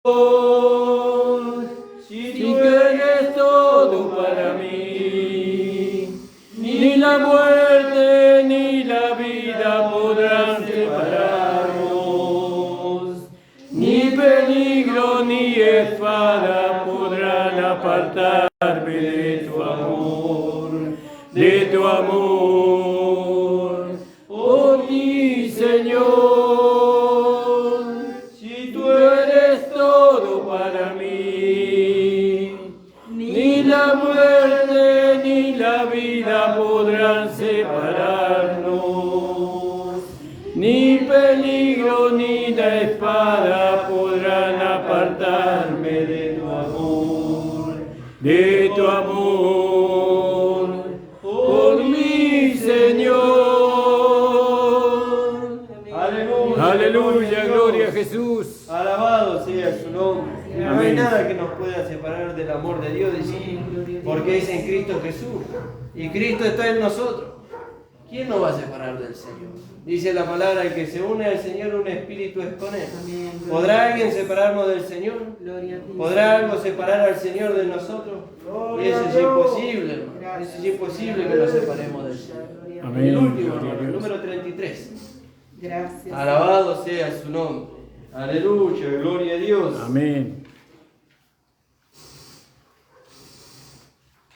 Si tú eres todo para mí, ni la muerte ni la vida podrán separarnos, ni peligro ni espada podrán apartarme de tu amor, de tu amor. Oh ti, Señor. Para mí, ni la muerte ni la vida podrán separarnos, ni peligro ni la espada podrán apartarme de tu amor, de tu amor, por mi Señor. Aleluya, aleluya, gloria a Jesús. Alabado sea su nombre. Amén. No hay nada que nos pueda separar del amor de Dios, porque es en Cristo Jesús. Y Cristo está en nosotros. ¿Quién nos va a separar del Señor? Dice la palabra, el que se une al Señor, un espíritu es con Él. ¿Podrá alguien separarnos del Señor? ¿Podrá algo separar al Señor de nosotros? Y eso es imposible, hermano. Eso es imposible que nos separemos del Señor. Amén. El último, hermano, el número 33. Gracias. Alabado sea su nombre. Aleluya, gloria a Dios. Amén.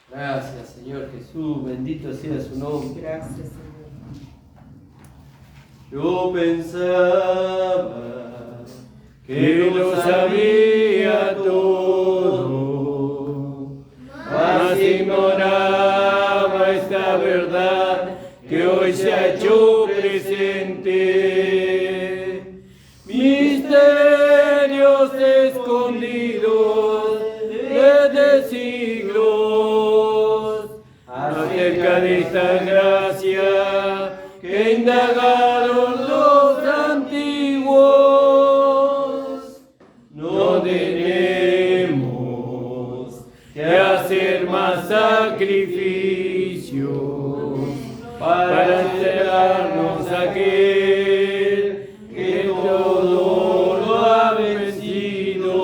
Gracias, Señor Jesús, bendito sea su nombre. Gracias, Señor. Yo pensaba Que lo sabía todo, mas ignoraba esta verdad que hoy se ha hecho presente. Misterios escondidos desde siglos, acerca de esta gracia que indagaron los antiguos. No tenemos que hacer más sacrificios para entregarnos a aquel que todo lo ha vencido.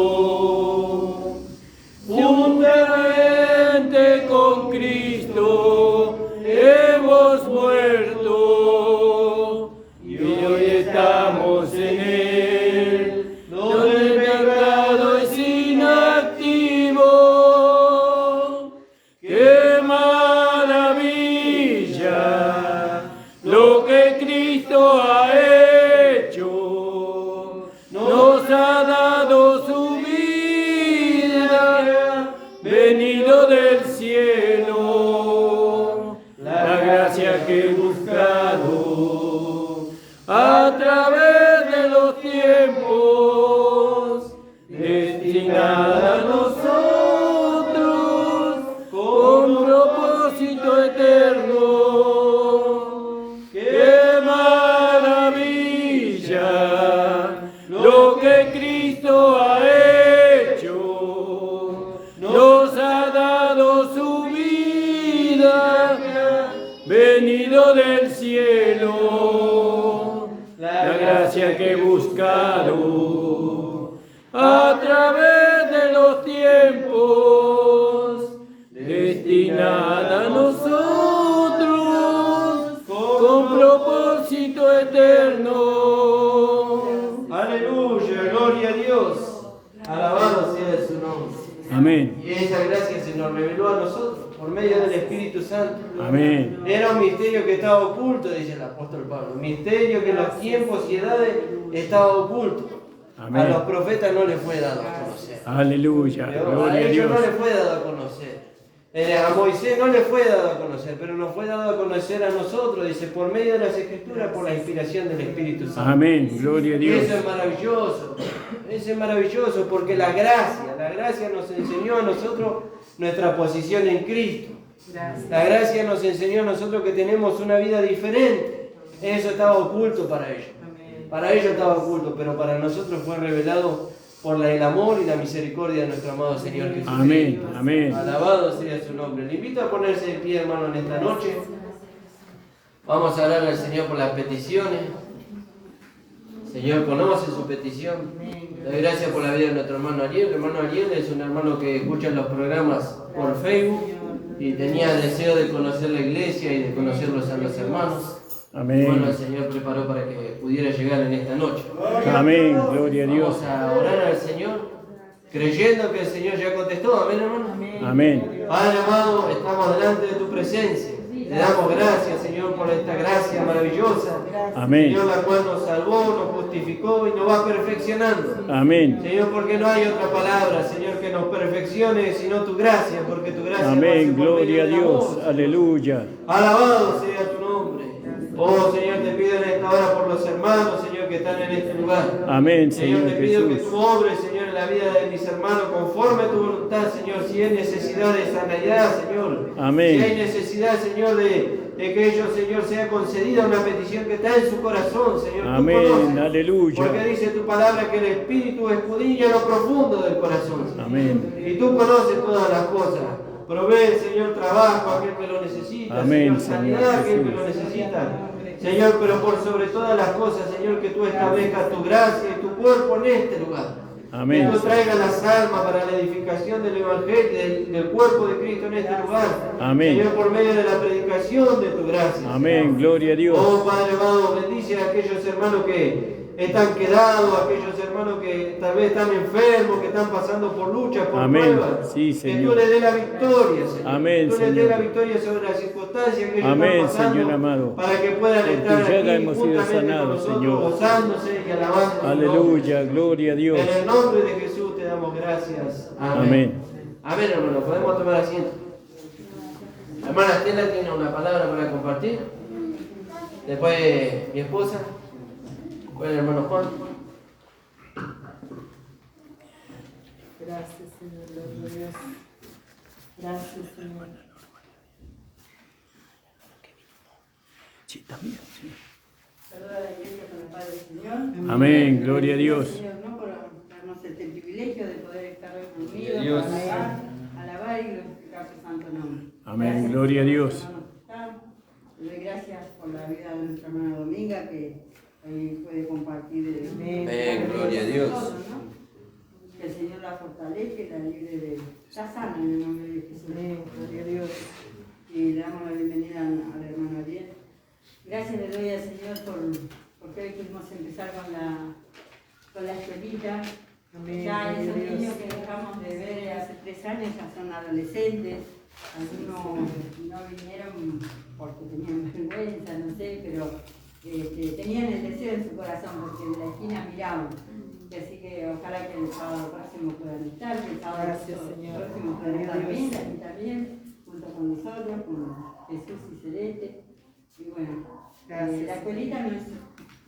Juntamente con Cristo hemos muerto y hoy estamos en Él, donde el pecado es inactivo. ¡Qué maravilla lo que Cristo ha hecho! Nos ha dado su vida, venido del cielo, la gracia que he buscado a través de los tiempos, destinada a nosotros con propósito eterno. ¡Qué maravilla lo que Cristo ha hecho! Nos ha dado su vida, venido del cielo, la gracia que he buscado a través de los tiempos, destinada a nosotros con propósito eterno. Aleluya, gloria a Dios. Alabado sea su nombre. Amén. Y esa gracia se nos reveló a nosotros por medio del Espíritu Santo. Amén. Era un misterio que estaba oculto, dice el apóstol Pablo. Un misterio que en los tiempos y edades estaba oculto. Amén. A los profetas no les fue dado a conocer. Aleluya. Pero a Gloria a ellos Dios. no les fue dado a conocer. A Moisés no le fue dado a conocer, pero nos fue dado a conocer a nosotros, dice, por medio de las Escrituras, por la inspiración del Espíritu Santo. Amén. Gloria a Y Dios. eso es maravilloso, porque la gracia nos enseñó a nosotros nuestra posición en Cristo. Gracias. La gracia nos enseñó a nosotros que tenemos una vida diferente. Eso estaba oculto para ellos. Amén. Para ellos estaba oculto, pero para nosotros fue revelado por el amor y la misericordia de nuestro amado Señor Jesucristo. Amén. Amén. Alabado sea su nombre. Le invito a ponerse de pie, hermano, en esta noche. Vamos a orar al Señor por las peticiones. Señor, conoce su petición. Le doy gracias por la vida de nuestro hermano Ariel. El hermano Ariel es un hermano que escucha los programas por Facebook y tenía deseo de conocer la iglesia y de conocerlos a los hermanos. Amén. Bueno, el Señor preparó para que pudiera llegar en esta noche. Amén. Gloria a Dios. Vamos a orar al Señor, creyendo que el Señor ya contestó. Amén, hermano. Amén. Padre amado, estamos delante de tu presencia. Le damos gracias, Señor, por esta gracia maravillosa. Amén. Señor, la cual nos salvó, nos justificó y nos va perfeccionando. Amén. Señor, porque no hay otra palabra, Señor, que nos perfeccione, sino tu gracia, porque tu gracia Amén. lo hace por medio Gloria a del Dios. amor. Aleluya. Alabado sea tu nombre. Oh, Señor, te pido en esta hora por los hermanos, Señor, que están en este lugar. Amén, Señor, Señor te pido que Jesús. tú obres, Señor, en la vida de mis hermanos conforme a tu voluntad, Señor. Si hay necesidad de sanidad, Señor. Amén. Si hay necesidad, Señor, de que ellos, Señor, sea concedida una petición que está en su corazón, Señor. Tú Amén. conoces. Aleluya. Porque dice tu palabra que el Espíritu escudriña lo profundo del corazón. Amén. Y tú conoces todas las cosas. Provee, Señor, trabajo a aquel que lo necesita. Amén, Señor, sanidad a aquel que Jesús. lo necesita. Señor, pero por sobre todas las cosas, Señor, que tú establezcas tu gracia y tu cuerpo en este lugar. Amén. Que tú traigas las almas para la edificación del Evangelio, del cuerpo de Cristo en este lugar. Amén. Señor, por medio de la predicación de tu gracia. Amén. Gloria a Dios. Oh Padre amado, bendice a aquellos hermanos que están quedados, aquellos hermanos que tal vez están enfermos, que están pasando por luchas, por Amén. pruebas. Sí, Que Señor. tú les des la victoria, Señor. Amén, Tú les des Señor. la victoria sobre las circunstancias que ellos Amén, están pasando, Señor amado. para que puedan Por tu estar llaga aquí hemos sido juntamente con sanados, nosotros, Señor. gozándose y alabando tu Aleluya. nombre. Gloria a Dios. En el nombre de Jesús te damos gracias. Amén. Amén. Amén, hermano. Podemos tomar asiento. La hermana Estela tiene una palabra para compartir. Después mi esposa. Después el hermano Juan. Gracias, Señor, gloria a Dios. Gracias, Señor. Sí, también. Sí. Saluda a la iglesia con el Padre del Señor. Amén. Gloria a Dios. Señor, ¿no? Por darnos este privilegio de poder estar hoy reunidos Dios. para alabar y glorificar su santo nombre. Amén. Gracias Gloria a por Dios. los hermanos que están. Le doy gracias por la vida de nuestra hermana Dominga que hoy puede compartir. Amén. Gloria a Dios. Todo, ¿no? Que el Señor la fortalece y la libre de la sana en el nombre de Jesús. Gloria a Dios. Y le damos la bienvenida al hermano Ariel. Gracias le doy al Señor porque hoy pudimos empezar con la escuelita. Amén. Ya esos Gloria a Dios. niños que dejamos de ver hace 3 años ya son adolescentes. Algunos no vinieron porque tenían vergüenza, no sé, pero tenían el deseo en su corazón porque de la esquina miraban. Así que ojalá que el sábado próximo puedan estar, que el sábado Gracias, Señor. próximo puedan Gloria a estar Dios. bien, aquí también, junto con nosotros, con Jesús y Celeste. Y bueno, Gracias. la escuelita no es,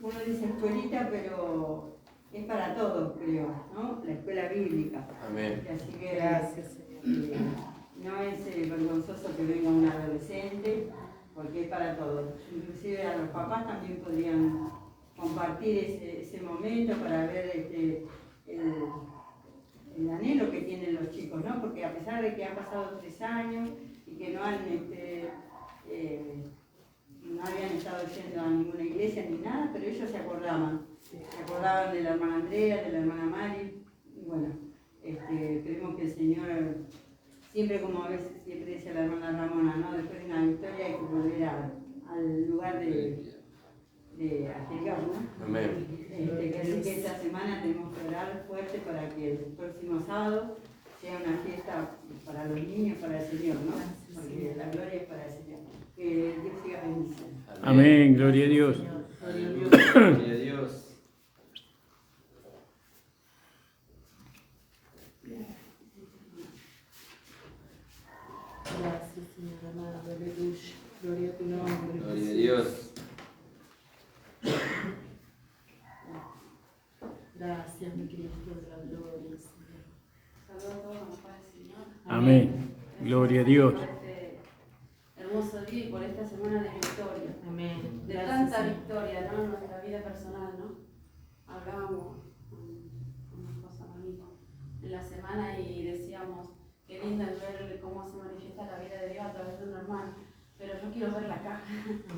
uno dice escuelita, pero es para todos, creo, ¿no? La escuela bíblica. Amén. Así que Gracias, Señor. no es vergonzoso que venga un adolescente, porque es para todos. Inclusive a los papás también podrían compartir ese momento para ver el anhelo que tienen los chicos, ¿no? Porque a pesar de que han pasado 3 años y que no habían estado yendo a ninguna iglesia ni nada, pero ellos se acordaban de la hermana Andrea, de la hermana Mari, y bueno, creemos que el Señor, siempre como a veces siempre dice la hermana Ramona, ¿no? Después de una victoria hay que volver al lugar de anterior, ¿no? Amén. Así que esta semana tenemos que orar fuerte para que el próximo sábado sea una fiesta para los niños, para el Señor, ¿no? Porque la gloria es para el Señor. Que Dios siga bendiciendo. Amén. Gloria a Dios. Gloria a Dios. Gracias, Señor amado. Aleluya. Gloria a tu nombre. Gloria a Dios. Gracias, mi Cristo de la gloria, Señor. Saludos a todos los padres, Señor. Amén. Gloria a Dios. Por este hermoso día y por esta semana de victoria. Amén. De Gracias, tanta Señor. victoria, ¿no? En nuestra vida personal, ¿no? Hablábamos con mi esposa Manito en la semana y decíamos, qué lindo es ver cómo se manifiesta la vida de Dios a través de un hermano. Pero yo quiero verla acá,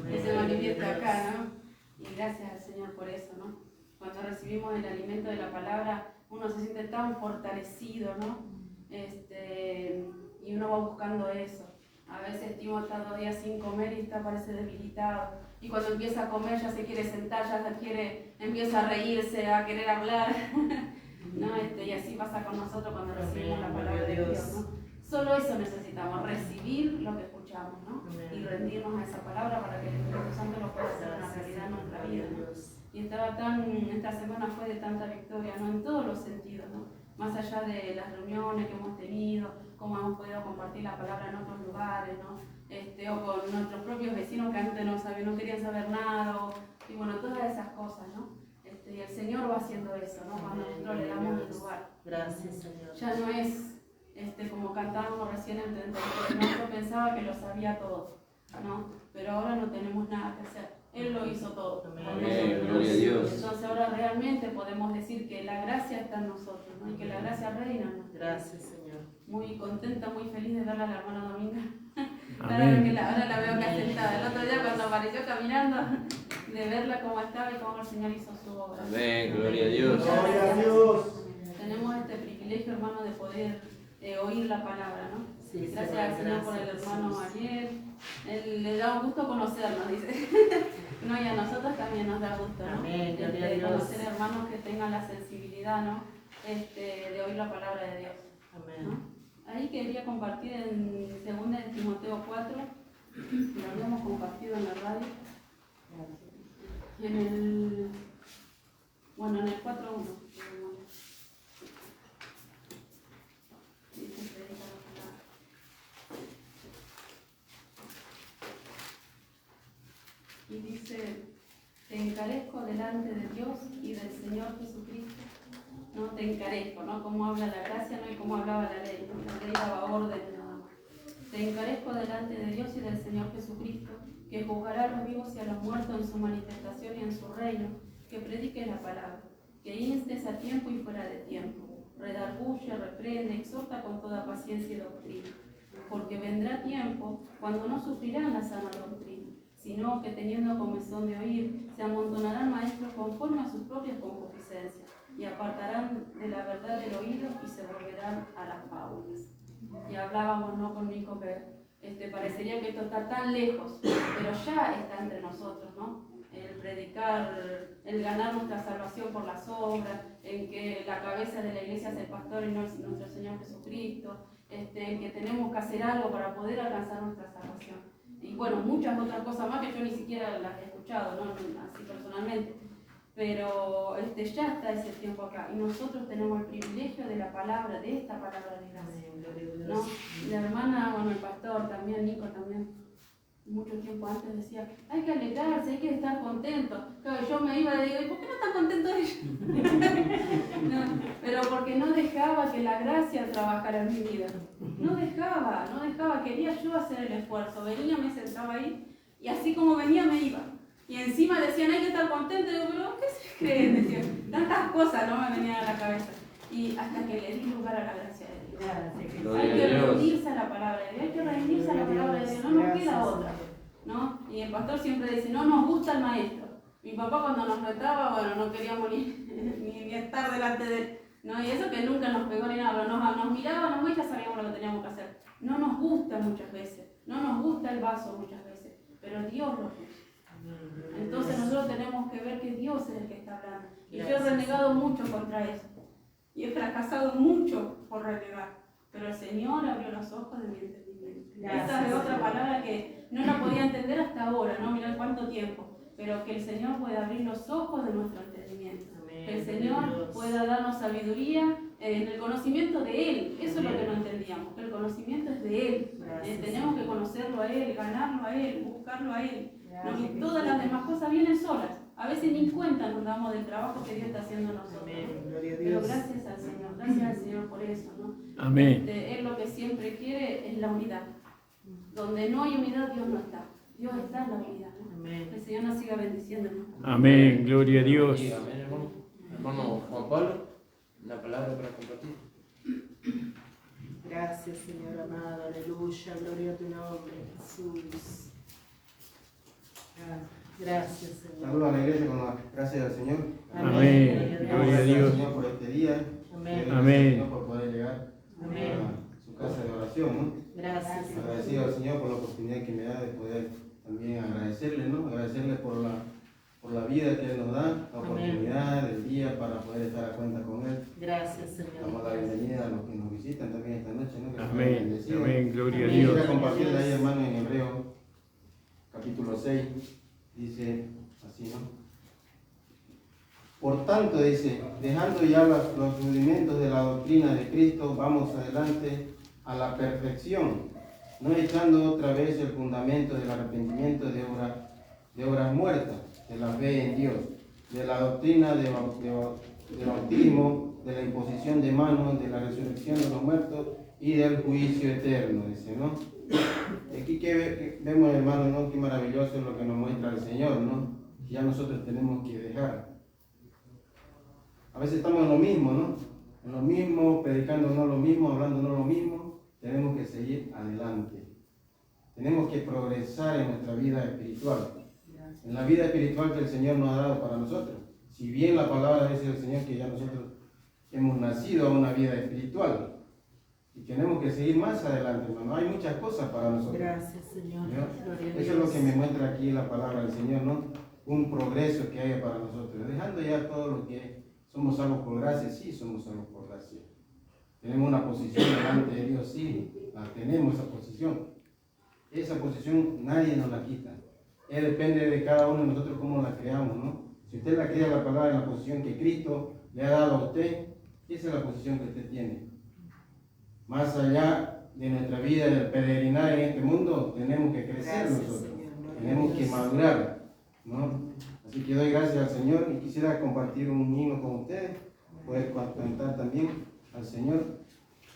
que se manifiesta acá, ¿no? Y gracias al Señor por eso, ¿no? cuando recibimos el alimento de la palabra, uno se siente tan fortalecido, ¿no? Y uno va buscando eso. A veces Timo está 2 días sin comer y parece debilitado. Y cuando empieza a comer ya se quiere sentar, empieza a reírse, a querer hablar. ¿No? Y así pasa con nosotros cuando recibimos la palabra de Dios, ¿no? Solo eso necesitamos, recibir lo que escuchamos, ¿no? Y rendirnos a esa palabra para que el Espíritu Santo lo pueda hacer una realidad en nuestra vida, ¿no? Y esta semana fue de tanta victoria, ¿no? En todos los sentidos, ¿no? Más allá de las reuniones que hemos tenido, cómo hemos podido compartir la palabra en otros lugares, ¿no? O con nuestros propios vecinos que antes no querían saber nada, y bueno, todas esas cosas, ¿no? Y el Señor va haciendo eso, ¿no? Cuando nosotros le damos el lugar. Gracias, Señor. Ya no es como cantábamos recién en 33, ¿no? Yo pensaba que lo sabía todo, ¿no? Pero ahora no tenemos nada que hacer. Él lo hizo todo. Amén, gloria a Dios. Entonces ahora realmente podemos decir que la gracia está en nosotros, ¿no? Y que la gracia reina en nosotros. Gracias, Señor. Muy contenta, muy feliz de verla a la hermana Dominga. Amén. Ahora la veo acá sentada. El otro día cuando apareció caminando, de verla cómo estaba y cómo el Señor hizo su obra. Amén, gloria a Dios. Gloria a Dios. Tenemos este privilegio, hermano, de poder oír la palabra, ¿no? Sí, Gracias al Señor por el hermano Ariel. Él le da un gusto conocernos, dice. No, y a nosotros también nos da gusto, ¿no? Amén, gloria a Dios. Conocer hermanos que tengan la sensibilidad, ¿no? De oír la palabra de Dios. Amén. ¿No? Ahí quería compartir en 2 de Timoteo 4, lo habíamos compartido en la radio. En el 4.1. Dice, predica la palabra. Y dice, te encarezco delante de Dios y del Señor Jesucristo. No te encarezco, ¿no? Como habla la gracia, no y como hablaba la ley. La ley daba orden nada más. Te encarezco delante de Dios y del Señor Jesucristo, que juzgará a los vivos y a los muertos en su manifestación y en su reino, que prediques la palabra, que instes a tiempo y fuera de tiempo, redarguye, reprende, exhorta con toda paciencia y doctrina, porque vendrá tiempo cuando no sufrirán la sana doctrina, sino que teniendo comezón de oír, se amontonarán maestros conforme a sus propias concupiscencias, y apartarán de la verdad del oído y se volverán a las fábulas. Y hablábamos, ¿no?, con Nico que parecería que esto está tan lejos, pero ya está entre nosotros, ¿no? El predicar, el ganar nuestra salvación por las obras, en que la cabeza de la iglesia es el pastor y no es nuestro Señor Jesucristo, en que tenemos que hacer algo para poder alcanzar nuestra salvación. Y bueno, muchas otras cosas más que yo ni siquiera las he escuchado, ¿no? Así personalmente. Pero ya está ese tiempo acá y nosotros tenemos el privilegio de la palabra, de esta palabra de gracia, ¿no? La hermana, bueno, el pastor también, Nico también, mucho tiempo antes decía, hay que alegrarse, hay que estar contentos. Claro, yo me iba y digo, ¿y por qué no están contentos ellos? No, pero porque no dejaba que la gracia trabajara en mi vida. No dejaba, quería yo hacer el esfuerzo. Venía, me sentaba ahí y así como venía me iba. Y encima decían, hay que estar contento. Y digo, pero ¿qué se creen? Decían, tantas cosas no me venían a la cabeza. Y hasta que le di lugar a la gracia de Dios. Hay que rendirse a la palabra de Dios, hay que rendirse a la palabra de Dios, no nos queda otra, ¿no? Y el pastor siempre dice, no nos gusta el maestro. Mi papá cuando nos retaba, bueno, no queríamos ni estar delante de él, ¿no? Y eso que nunca nos pegó ni nada, pero nos miraba, ya sabíamos lo que teníamos que hacer. No nos gusta muchas veces, no nos gusta el vaso muchas veces, pero Dios lo puso. Entonces nosotros tenemos que ver que Dios es el que está hablando. Y yo he renegado mucho contra eso. Y he fracasado mucho por renegar. Pero el Señor abrió los ojos de mi entendimiento. Esa es otra palabra que no la podía entender hasta ahora, no mirá cuánto tiempo. Pero que el Señor pueda abrir los ojos de nuestro entendimiento. Que el Señor pueda darnos sabiduría en el conocimiento de Él. Eso es lo que no entendíamos. Que el conocimiento es de Él. Tenemos que conocerlo a Él, ganarlo a Él, buscarlo a Él. No, y todas las demás cosas vienen solas. A veces ni cuenta nos damos del trabajo que Dios está haciendo en nosotros. Pero gracias al Señor por eso, ¿no? Amén. Él lo que siempre quiere es la unidad. Donde no hay unidad, Dios no está. Dios está en la unidad, ¿no? El Señor nos siga bendiciendo, ¿no? Amén, gloria a Dios. Sí, amén, hermano. Hermano Juan Pablo, una palabra para compartir. Gracias, Señor amado, aleluya, gloria a tu nombre, Jesús. Gracias, Señor. Saludo a la iglesia con la gracia del Señor. Amén. Gloria a Dios. Señor por este día. Amén. Amén. Señor por poder llegar Amén. a su casa de oración, ¿no? Gracias, Señor. Agradecido al Señor por la oportunidad que me da de poder también agradecerle, ¿no? Agradecerle por la vida que Él nos da, la oportunidad del día para poder estar a cuenta con Él. Gracias, Damos la Señor. bienvenida a los que nos visitan también esta noche, ¿no? Que sean Amén. bendecidos. Amén. Gloria a Amén. Dios. Quisiera compartirle ahí, hermano, en Hebreo, capítulo 6, dice así, ¿no? Por tanto, dice, dejando ya los rudimentos de la doctrina de Cristo, vamos adelante a la perfección, no echando otra vez el fundamento del arrepentimiento de obras muertas, de la fe en Dios, de la doctrina de bautismo, de la imposición de manos, de la resurrección de los muertos y del juicio eterno, dice, ¿no? Aquí que vemos, hermano, ¿no? Qué maravilloso es lo que nos muestra el Señor, ¿no? Ya nosotros tenemos que dejar. A veces estamos en lo mismo, ¿no? En lo mismo, predicándonos lo mismo, hablándonos lo mismo. Tenemos que seguir adelante. Tenemos que progresar en nuestra vida espiritual. En la vida espiritual que el Señor nos ha dado para nosotros. Si bien la palabra dice el Señor que ya nosotros hemos nacido a una vida espiritual. Y tenemos que seguir más adelante, hermano. Hay muchas cosas para nosotros. Gracias, Señor. ¿No? Gloria a Eso es lo Dios. que me muestra aquí la palabra del Señor, ¿no? Un progreso que haya para nosotros. Dejando ya todo lo que somos salvos por gracia, sí somos salvos por gracia. Tenemos una posición delante de Dios, sí, la tenemos esa posición. Esa posición nadie nos la quita. Depende de cada uno de nosotros cómo la creamos, ¿no? Si usted la crea la palabra en la posición que Cristo le ha dado a usted, esa es la posición que usted tiene. Más allá de nuestra vida de peregrinar en este mundo, tenemos que crecer nosotros, tenemos que madurar, ¿no? Así que doy gracias al Señor y quisiera compartir un himno con ustedes, poder cantar también al Señor,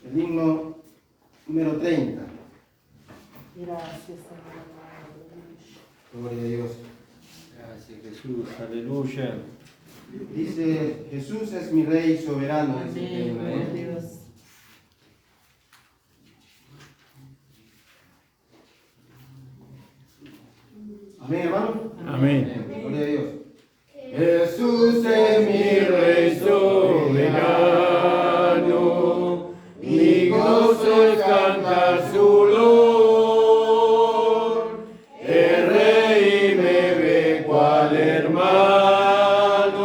el himno número 30. Gracias, Señor. Gloria a Dios. Gracias, Jesús. Aleluya. Dice, Jesús es mi Rey soberano. Dice el Amén. himno, Gloria a ¿no? Dios. Amén, hermano. Amén. Gloria a Dios. Jesús es mi Rey soberano, mi gozo es cantar su olor. El Rey me ve cual hermano,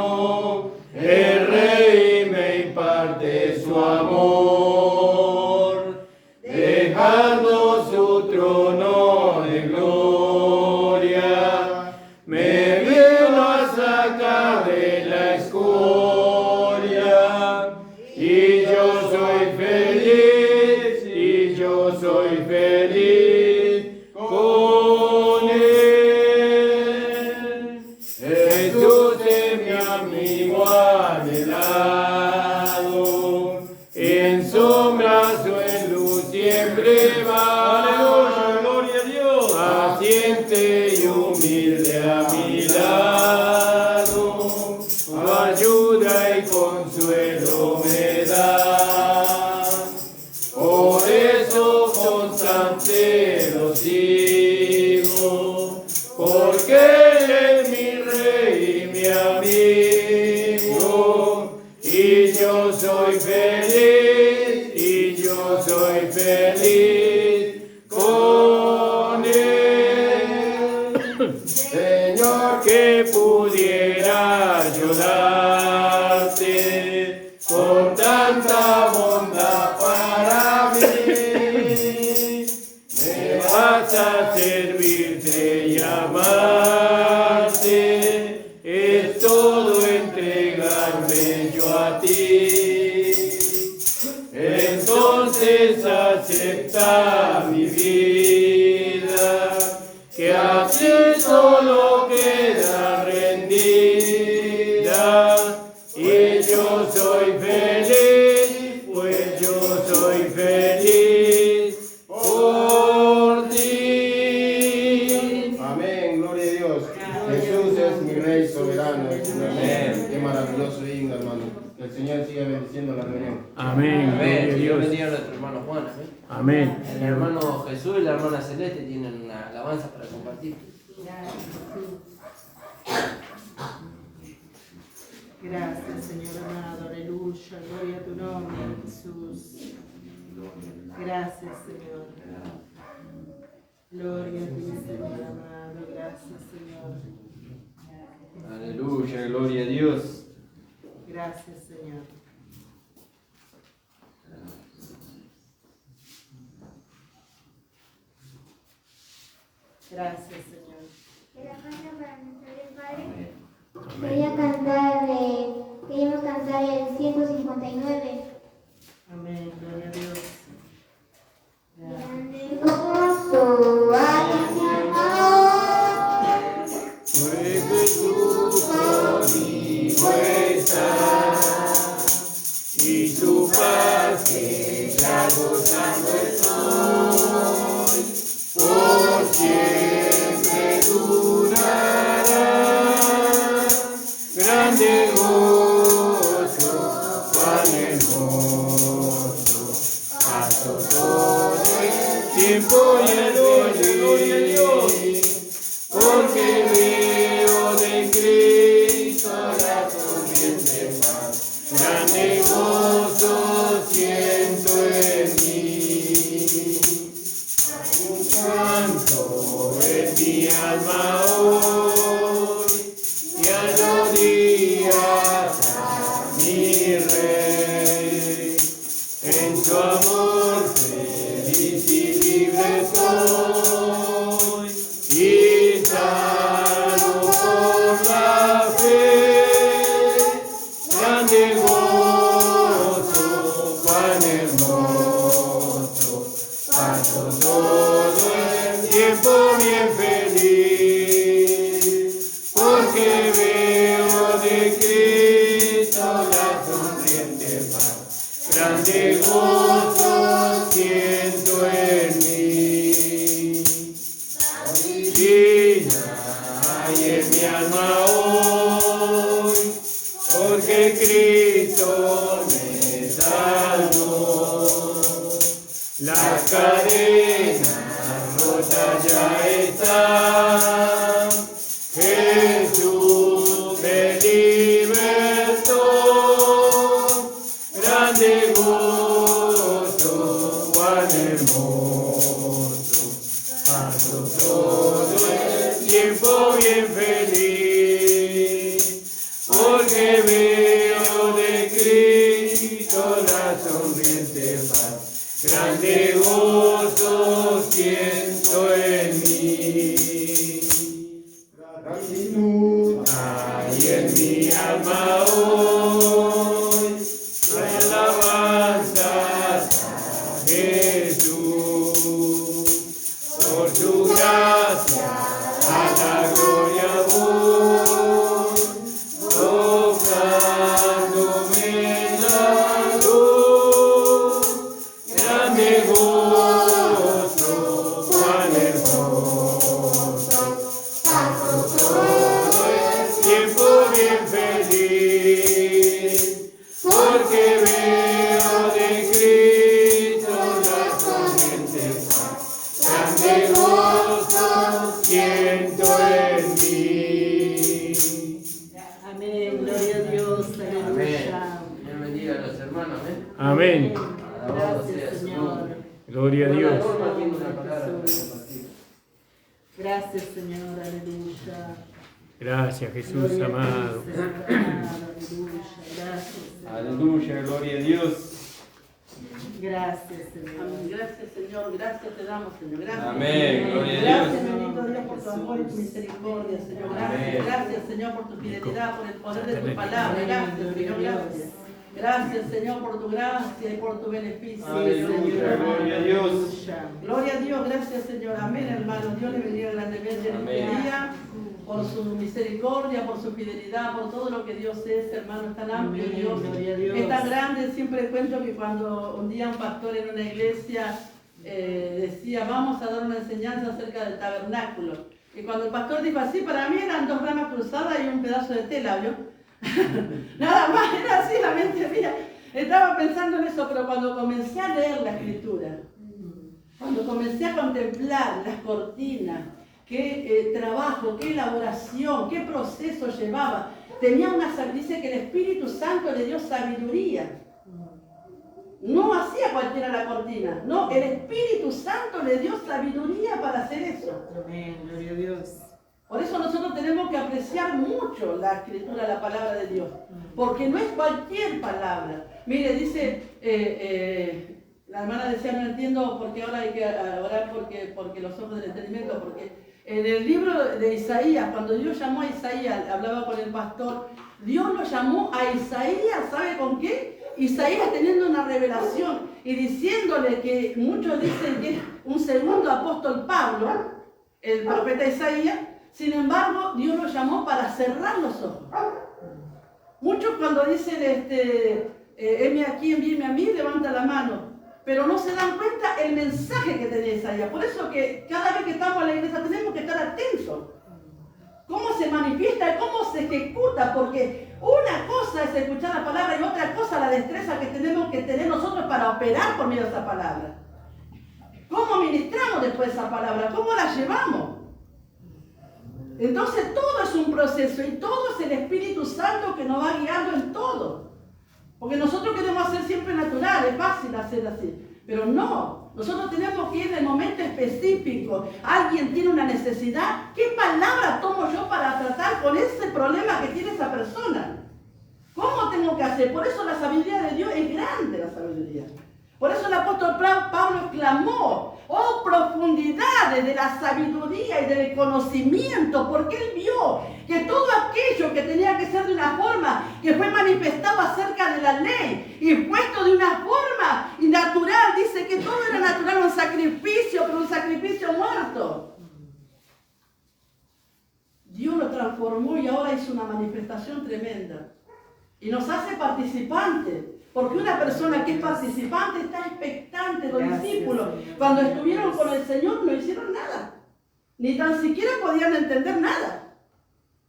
el Rey me imparte su amor, dejando su trono de gloria, me vino a sacar de la escoria, y yo soy feliz, y yo soy feliz con él. Jesús es mi amigo anhelado, en sombras o en luz siempre va. Aleluya, gloria a Dios. Paciente y humilde a mi lado, su ayuda y consuelo me da. Por eso constante lo sigo, porque Él es mi Rey y mi amigo, y yo soy feliz, y yo soy feliz con Él. Señor, que pudiera ayudarte con tanta bondad para mí. Me vas a servirte y amarte, es todo entregarme yo a ti. Entonces acepta mi vida, que así solo queda rendida, y yo soy feliz, pues yo soy feliz por ti. Amén, gloria a Dios. Jesús es mi Rey soberano. Amén. Qué maravilloso himno, hermano. Que el Señor siga bendiciendo la reunión. Amén. Amén. Gloria a Dios Dios. bendiga a nuestro hermano Juan. Amén. El hermano Jesús y la hermana Celeste tienen una alabanza para compartir. Gracias, Jesús. Gracias, Señor amado, aleluya, gloria a tu nombre, Jesús. Gracias, Señor. Gloria a ti, Señor amado, gracias, Señor. Aleluya, gloria a Dios. Gracias, Señor. Gracias, Señor. Queríamos cantar el 159. Amén, gloria a Dios. Grande gozo hay en mi amor. Fue Jesús conmigo está, y su paz que ya gozando estoy, por siempre durará. Grande gozo, cuán hermoso, paso todo el tiempo y el gloria a Dios, porque veo de Cristo la corriente paz. Grande gozo siento en mí, un canto en mi alma hoy, y alegrías a mi Rey. En su amor feliz y libre estoy, y salvo por la fe. Grande gozo, cuán hermoso, paso todo el tiempo bien feliz, porque veo de Cristo la sonriente paz. Grande gozo siento en mí. Divina hay en mi alma hoy, porque Cristo me salvó. Las cadenas rotas ya están, Jesús me libertó. Grande gozo, cuán hermoso, paso todo el tiempo bien feliz, porque veo de Cristo la sonriente paz. Grande gozo siento en mí. Gratitud hay en mi alma hoy, hay alabanzas a Jesús. Por su gracia a la gloria voy, tocándome la luz. Grande gozo, cuán hermoso, paso todo el tiempo bien feliz, porque veo de Cristo la corriente paz. Grande gozo siento en mí. Amén, gloria a Dios, Amén. aleluya. Dios bendiga a los hermanos. Amén. Alabado sea Gracias, su Señor. nombre. Gloria a Dios. Norma tiene una palabra para compartir. Gracias, Señor, aleluya. Gracias, Jesús Gloria a ti, amado. Señor amado, aleluya. Gracias, Señor. Aleluya, gloria a Dios. Gracias, Señor. Amén. Gracias, Señor. Gracias te damos, Señor. Gracias. Amén, gloria a Gracias, Dios. bendito Dios, por tu amor y tu misericordia, Señor. Amén. Gracias, gracias, Señor, por tu fidelidad, por el poder de tu palabra. Gracias, Señor. Gracias. Gracias, Señor, por tu gracia y por tu beneficio. Aleluya, gloria a Dios. Gloria a Dios, gracias, Señor. Amén, hermano. Dios le bendiga grandemente en este Amén. día, por su misericordia, por su fidelidad, por todo lo que Dios es, hermano. Es tan amplio, Amén, Dios. gloria a Dios. Es tan grande. Siempre cuento que cuando un día un pastor en una iglesia decía, vamos a dar una enseñanza acerca del tabernáculo. Y cuando el pastor dijo así, para mí eran 2 ramas cruzadas y un pedazo de tela, ¿vio? Nada más, era así la mente mía. Estaba pensando en eso, pero cuando comencé a leer la escritura, cuando comencé a contemplar las cortinas, qué trabajo, qué elaboración, qué proceso llevaba, dice que el Espíritu Santo le dio sabiduría. No hacía cualquiera la cortina, no, el Espíritu Santo le dio sabiduría para hacer eso. Amén, gloria a Dios. Por eso nosotros tenemos que apreciar mucho la Escritura, la palabra de Dios, porque no es cualquier palabra. Mire, dice, la hermana decía, no entiendo por qué ahora hay que orar porque los ojos del entendimiento, porque en el libro de Isaías, cuando Dios llamó a Isaías, hablaba con el pastor, Dios lo llamó a Isaías, ¿sabe con qué? Isaías teniendo una revelación y diciéndole que muchos dicen que es un segundo apóstol Pablo, el profeta Isaías, sin embargo, Dios lo llamó para cerrar los ojos. Muchos cuando dicen, heme aquí, envíeme a mí, levanta la mano. Pero no se dan cuenta el mensaje que tenía Isaías. Por eso que cada vez que estamos en la iglesia tenemos que estar atentos. Cómo se manifiesta, cómo se ejecuta, porque una cosa es escuchar la palabra y otra cosa la destreza que tenemos que tener nosotros para operar por medio de esa palabra. ¿Cómo ministramos después esa palabra? ¿Cómo la llevamos? Entonces todo es un proceso y todo es el Espíritu Santo que nos va guiando en todo. Porque nosotros queremos hacer siempre natural, es fácil hacer así. Pero no, nosotros tenemos que ir en el momento específico. Alguien tiene una necesidad, ¿qué palabra tomo yo para tratar con ese problema que tiene esa persona? ¿Cómo tengo que hacer? Por eso la sabiduría de Dios es grande, la sabiduría. Por eso el apóstol Pablo clamó, oh profundidades de la sabiduría y del conocimiento, porque él vio que todo aquello que tenía que ser de una forma, que fue manifestado acerca de la ley y puesto de una forma natural, dice que todo era natural, un sacrificio, pero un sacrificio muerto. Dios lo transformó y ahora hizo una manifestación tremenda. Y nos hace participantes. Porque una persona que es participante está expectante. Los discípulos, cuando estuvieron con el Señor, no hicieron nada. Ni tan siquiera podían entender nada.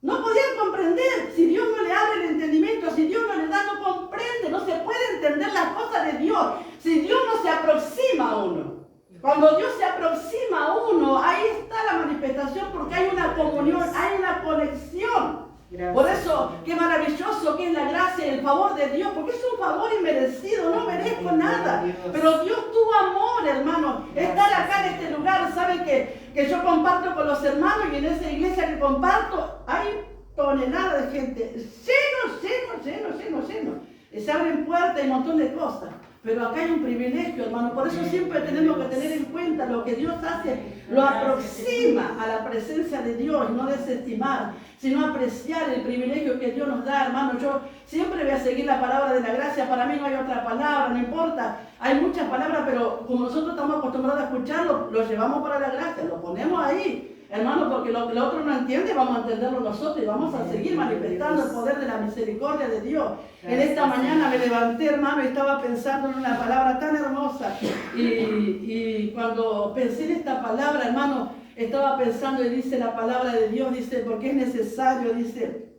No podían comprender. Si Dios no le abre el entendimiento, si Dios no le da, no comprende. No se puede entender las cosas de Dios. Si Dios no se aproxima a uno. Cuando Dios se aproxima a uno, ahí está la manifestación, porque hay una comunión, hay una conexión. Gracias. Por eso, qué maravilloso que es la gracia y el favor de Dios, porque es un favor inmerecido, no merezco nada. Pero Dios tuvo amor, hermano. Estar acá en este lugar, saben que yo comparto con los hermanos y en esa iglesia que comparto hay toneladas de gente, lleno. Se abren puertas y un montón de cosas. Pero acá hay un privilegio, hermano. Por eso siempre tenemos que tener en cuenta lo que Dios hace, lo aproxima a la presencia de Dios, no desestimar, sino apreciar el privilegio que Dios nos da, hermano. Yo siempre voy a seguir la palabra de la gracia. Para mí no hay otra palabra, no importa. Hay muchas palabras, pero como nosotros estamos acostumbrados a escucharlo, lo llevamos para la gracia, lo ponemos ahí. Hermano, porque lo que el otro no entiende, vamos a entenderlo nosotros y vamos a seguir manifestando el poder de la misericordia de Dios. En esta mañana me levanté, hermano, y estaba pensando en una palabra tan hermosa. Y cuando pensé en esta palabra, hermano, estaba pensando y dice la palabra de Dios, dice, porque es necesario, dice.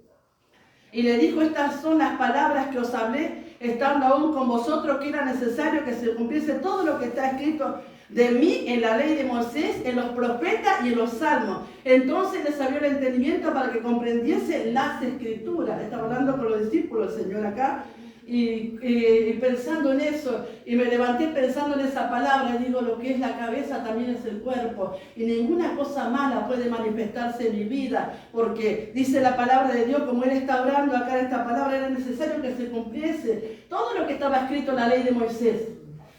Y le dijo, estas son las palabras que os hablé, estando aún con vosotros, que era necesario que se cumpliese todo lo que está escrito de mí en la ley de Moisés, en los profetas y en los salmos. Entonces les abrió el entendimiento para que comprendiese las escrituras. Estaba hablando con los discípulos el Señor acá y pensando en eso, y me levanté pensando en esa palabra y digo, lo que es la cabeza también es el cuerpo, y ninguna cosa mala puede manifestarse en mi vida, porque dice la palabra de Dios, como Él está hablando acá en esta palabra, era necesario que se cumpliese todo lo que estaba escrito en la ley de Moisés.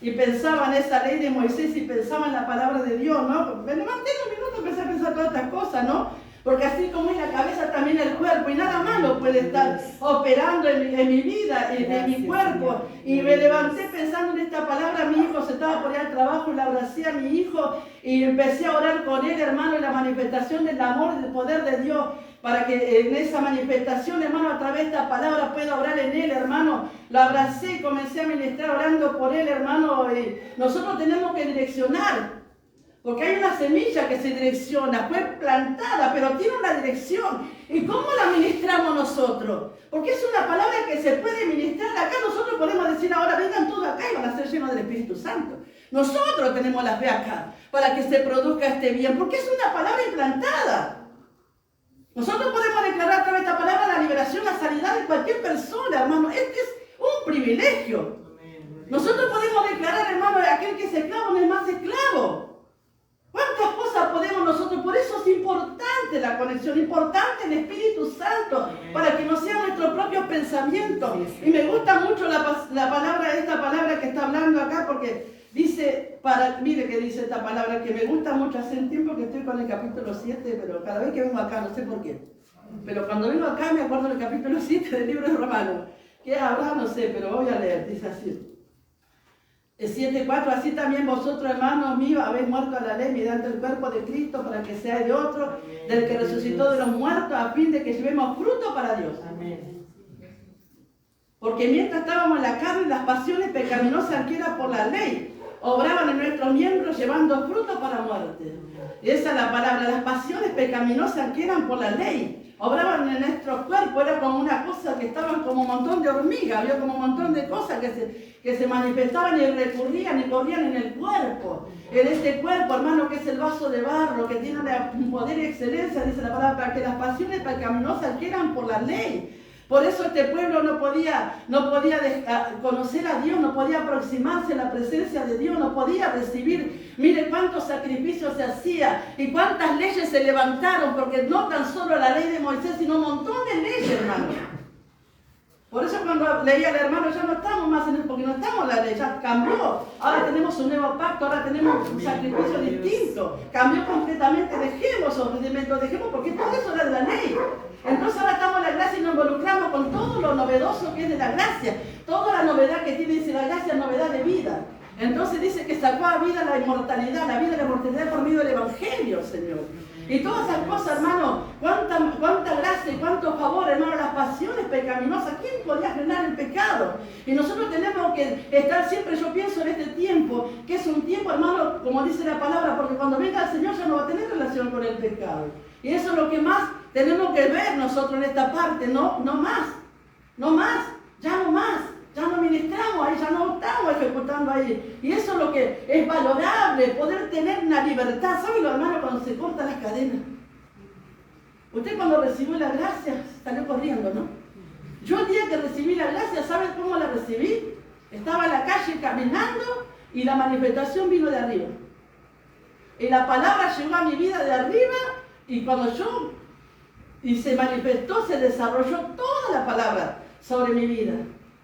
Y pensaba en esa ley de Moisés y pensaba en la palabra de Dios, ¿no? Me levanté un minuto y empecé a pensar todas estas cosas, ¿no? Porque así como es la cabeza, también el cuerpo, y nada malo puede estar operando en mi vida, en mi cuerpo. Y me levanté pensando en esta palabra. Mi hijo se estaba por ir al trabajo y le abracé a mi hijo y empecé a orar con él, hermano, en la manifestación del amor y del poder de Dios, para que en esa manifestación, hermano, a través de esta palabra pueda orar en él, hermano. Lo abracé y comencé a ministrar orando por él, hermano. Y nosotros tenemos que direccionar. Porque hay una semilla que se direcciona, fue plantada, pero tiene una dirección. ¿Y cómo la ministramos nosotros? Porque es una palabra que se puede ministrar acá. Nosotros podemos decir ahora, vengan todos acá y van a ser llenos del Espíritu Santo. Nosotros tenemos la fe acá para que se produzca este bien, porque es una palabra implantada. Nosotros podemos declarar a través de esta palabra la liberación, la sanidad de cualquier persona, hermano. Este es un privilegio. Nosotros podemos declarar, hermano, de aquel que es esclavo no es más esclavo. ¿Cuántas cosas podemos nosotros? Por eso es importante la conexión, importante el Espíritu Santo, para que no sean nuestros propios pensamientos. Y me gusta mucho la palabra, esta palabra que está hablando acá, porque dice, mire que dice esta palabra, que me gusta mucho. Hace un tiempo que estoy con el capítulo 7, pero cada vez que vengo acá, no sé por qué, pero cuando vengo acá me acuerdo del capítulo 7 del libro de Romanos, que habrá, no sé, pero voy a leer, dice así. 7:4, así también vosotros, hermanos míos, habéis muerto a la ley mediante el cuerpo de Cristo, para que seáis de otro, del que resucitó de los muertos, a fin de que llevemos fruto para Dios. Amén. Porque mientras estábamos en la carne, las pasiones pecaminosas que eran por la ley, obraban en nuestros miembros llevando fruto para muerte. Y esa es la palabra, las pasiones pecaminosas que eran por la ley, obraban en nuestro cuerpo, era como una cosa que estaban como un montón de hormigas, había como un montón de cosas que se manifestaban y recurrían y corrían en el cuerpo. En este cuerpo, hermano, que es el vaso de barro, que tiene un poder y excelencia, dice la palabra, para que las pasiones pecaminosas que eran por la ley. Por eso este pueblo no podía conocer a Dios, no podía aproximarse a la presencia de Dios, no podía recibir. Mire cuántos sacrificios se hacía y cuántas leyes se levantaron, porque no tan solo la ley de Moisés, sino un montón de leyes, hermano. Por eso cuando leía al hermano, ya no estamos más en él, porque no estamos en la ley, ya cambió. Ahora tenemos un nuevo pacto, ahora tenemos un sacrificio distinto. Cambió completamente, dejemos esos rudimentos, dejemos, porque todo eso era de la ley. Entonces ahora estamos en la gracia y nos involucramos con todo lo novedoso que es de la gracia. Toda la novedad que tiene, dice la gracia, es novedad de vida. Entonces dice que sacó a vida la inmortalidad, la vida de la inmortalidad por medio del Evangelio, Señor. Y todas esas cosas, hermano, cuánta gracia y cuánto favor, hermano, las pasiones pecaminosas. ¿Quién podía frenar el pecado? Y nosotros tenemos que estar siempre, yo pienso en este tiempo, que es un tiempo, hermano, como dice la palabra, porque cuando venga el Señor ya no va a tener relación con el pecado. Y eso es lo que más tenemos que ver nosotros en esta parte, no más, ya no ministramos ahí, ya no estamos ejecutando ahí. Y eso es lo que es valorable, poder tener una libertad. ¿Sabe lo, hermano, cuando se cortan las cadenas? Usted cuando recibió la gracia salió corriendo, ¿no? Yo el día que recibí la gracia, ¿saben cómo la recibí? Estaba en la calle caminando y la manifestación vino de arriba. Y la palabra llegó a mi vida de arriba y cuando se manifestó, se desarrolló toda la palabra sobre mi vida.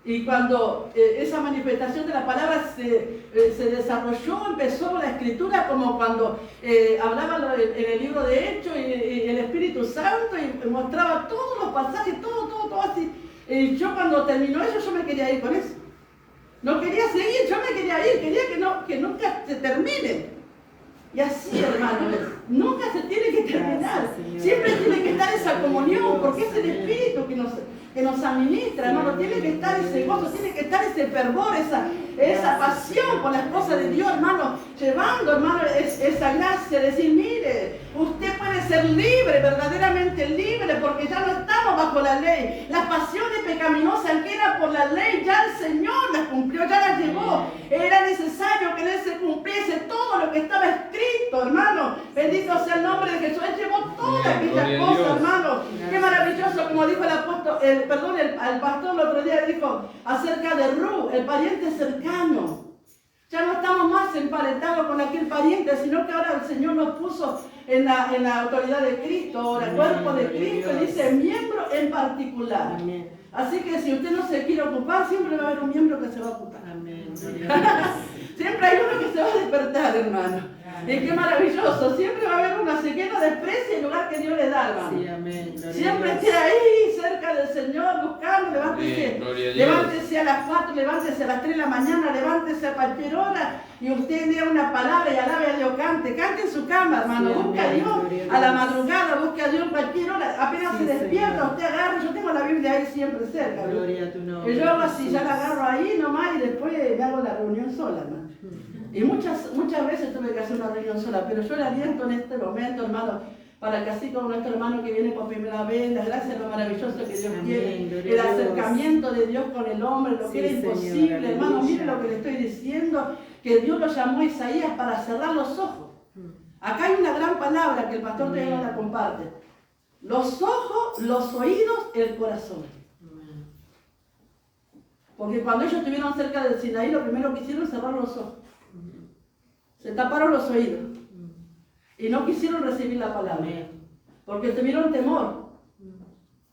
Y cuando esa manifestación de la palabra se desarrolló, empezó la escritura como cuando hablaba en el libro de Hechos y el Espíritu Santo y mostraba todos los pasajes, todo así. Y yo cuando terminó eso, yo me quería ir con eso. No quería seguir, yo me quería ir, quería que nunca se termine. Y así, hermano, nunca se tiene que terminar. Siempre tiene que estar esa comunión, porque es el Espíritu que nos administra, hermano. Tiene que estar ese gozo, tiene que estar ese fervor, esa pasión por las cosas de Dios, hermano. Llevando, hermano, esa gracia, decir, mire, usted puede ser libre, verdaderamente libre, porque ya no estamos bajo la ley. Las pasiones pecaminosas que eran por la ley, ya el Señor las cumplió, ya las llevó. Era necesario que en él se cumpliese todo lo que estaba escrito, hermano. Bendito sea el nombre de Jesús. Él llevó todas aquellas cosas, hermano. Qué maravilloso, como dijo el pastor el otro día, dijo acerca de Ru, el pariente cercano. Ya no estamos más emparentados con aquel pariente, sino que ahora el Señor nos puso en la autoridad de Cristo, ahora el cuerpo de Cristo, y dice miembro en particular. Amén. Así que si usted no se quiere ocupar, siempre va a haber un miembro que se va a ocupar. Amén. Siempre hay uno que se va a despertar, hermano. Y qué maravilloso, siempre va a haber uno que no desprecia el lugar que Dios le da, hermano. Sí, amén. Siempre esté ahí, cerca del Señor, buscando, levántese a las 4, levántese a las 3 de la mañana, levántese a cualquier hora y usted lea una palabra y alabe a Dios, cante en su cama, hermano, sí, busque a Dios a la madrugada, busque a Dios en cualquier hora, apenas se despierta, usted agarra, yo tengo la Biblia ahí siempre cerca. Gloria a tu nombre. Y yo hago así, ya la agarro ahí nomás y después me hago la reunión sola, hermano. Y muchas veces tuve que hacer una reunión sola, pero yo le aliento en este momento, hermano, para que así como nuestro hermano que viene por primera vez, la gracia, lo maravilloso que Dios quiere, el acercamiento de Dios con el hombre, lo que era imposible, Señor, hermano, mire lo que le estoy diciendo, que Dios lo llamó a Isaías para cerrar los ojos. Acá hay una gran palabra que el pastor todavía no la comparte. los ojos, los oídos, el corazón. Porque cuando ellos estuvieron cerca del Sinaí, lo primero que hicieron fue cerrar los ojos. Se taparon los oídos. Y no quisieron recibir la palabra. Porque tuvieron temor.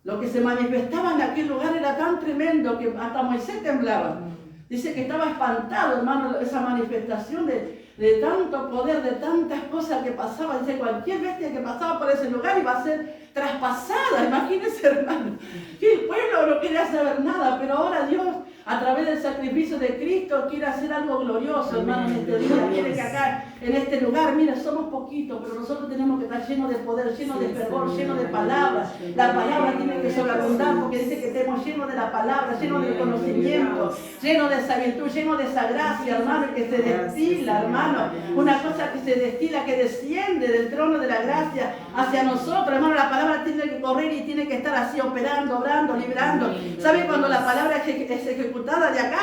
Lo que se manifestaba en aquel lugar era tan tremendo que hasta Moisés temblaba. Dice que estaba espantado, hermano, esa manifestación de tanto poder, de tantas cosas que pasaban. Dice, cualquier bestia que pasaba por ese lugar iba a ser traspasada. Imagínense, hermano, que el pueblo no quería saber nada, pero ahora Dios, a través del sacrificio de Cristo, quiere hacer algo glorioso, hermano, en este día. Quiere que acá, en este lugar, mira, somos poquitos, pero nosotros tenemos que estar llenos de poder, llenos de fervor, llenos de palabras. La palabra tiene que sobreabundar, porque dice que estemos llenos de la palabra, llenos de conocimiento, llenos de esa virtud, llenos de esa gracia, hermano, y que se destila, hermano. Una cosa que se destila, que desciende del trono de la gracia hacia nosotros, hermano. La palabra tiene que correr y tiene que estar así, operando, obrando, librando. ¿Sabe cuando la palabra es ejecutada de acá?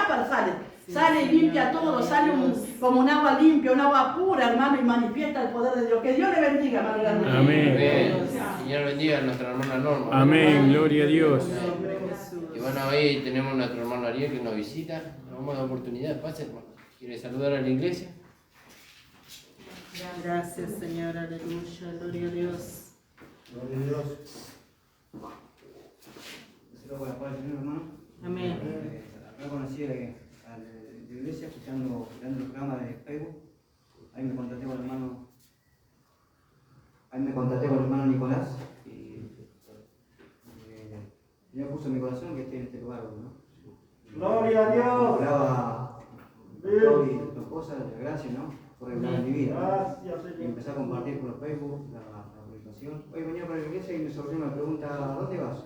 Sale y limpia todo, sale como un agua limpia, un agua pura, hermano, y manifiesta el poder de Dios. Que Dios le bendiga, hermano. Amén. Señor bendiga a nuestra hermana Norma. Amén, gloria a Dios. Y bueno, hoy tenemos a nuestro hermano Ariel que nos visita. Nos vamos a dar oportunidad. Pase, hermano. ¿Quiere saludar a la iglesia? Gracias, Señor, aleluya, gloria a Dios. Gloria a Dios. Se lo voy a poner, hermano. Amén. Acá conocí a la iglesia escuchando el programa de Facebook. Ahí me contacté con el hermano Nicolás y Dios puso en mi corazón que esté en este lugar, ¿no? Gloria a Dios. Hablaba y tu esposa de la gracia, ¿no? Por el en mi vida. Gracias, Señor. Y empecé a compartir por Facebook la publicación. Hoy venía para la iglesia y me surgió una pregunta: ¿a dónde vas?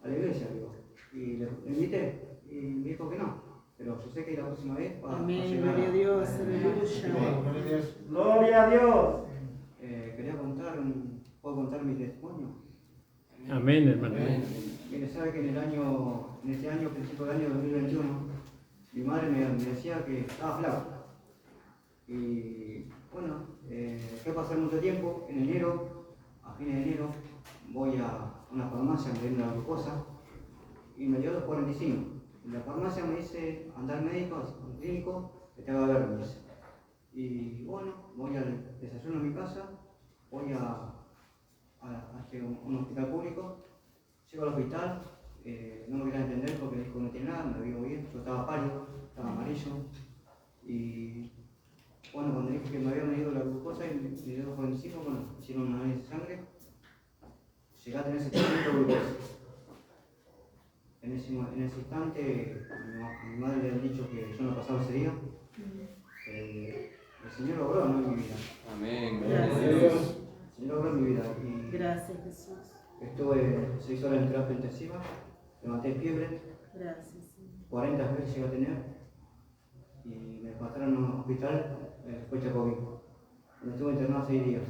A la iglesia, digo. Y le invité y me dijo que no. Pero yo sé que la próxima vez va a Amén, llegar gloria a Dios, aleluya. Gloria a Dios. Quería ¿puedo contar mi testimonio? Amén, hermano. Mire, sabe que en este año, principio del año 2021, mi madre me decía que estaba flaca. Y bueno, fue a pasar mucho tiempo. En enero, a fines de enero, voy a una farmacia a pedir una glucosa y me dio 2,45. En la farmacia me dice: anda al médico, al clínico, que te va a ver, me dice. Y bueno, voy al desayuno a mi casa, voy a un hospital público, llego al hospital, no me quería entender porque dijo no tiene nada, me vio bien, yo estaba pálido, estaba amarillo. Y bueno, cuando dije que me había medido la glucosa y me dio 2,45, bueno, hicieron un análisis de sangre, llegué a tener 700 glucosa. En ese instante, a mi madre le habían dicho que yo no pasaba ese día. El Señor obró, ¿no? En mi vida. Amén. El Señor obró en mi vida. Y Gracias, Jesús. estuve 6 horas en terapia intensiva, levanté fiebre. Gracias, Señor. 40 veces llegué a tener. Y me pasaron a un hospital después de COVID. Donde estuve internado 6 días.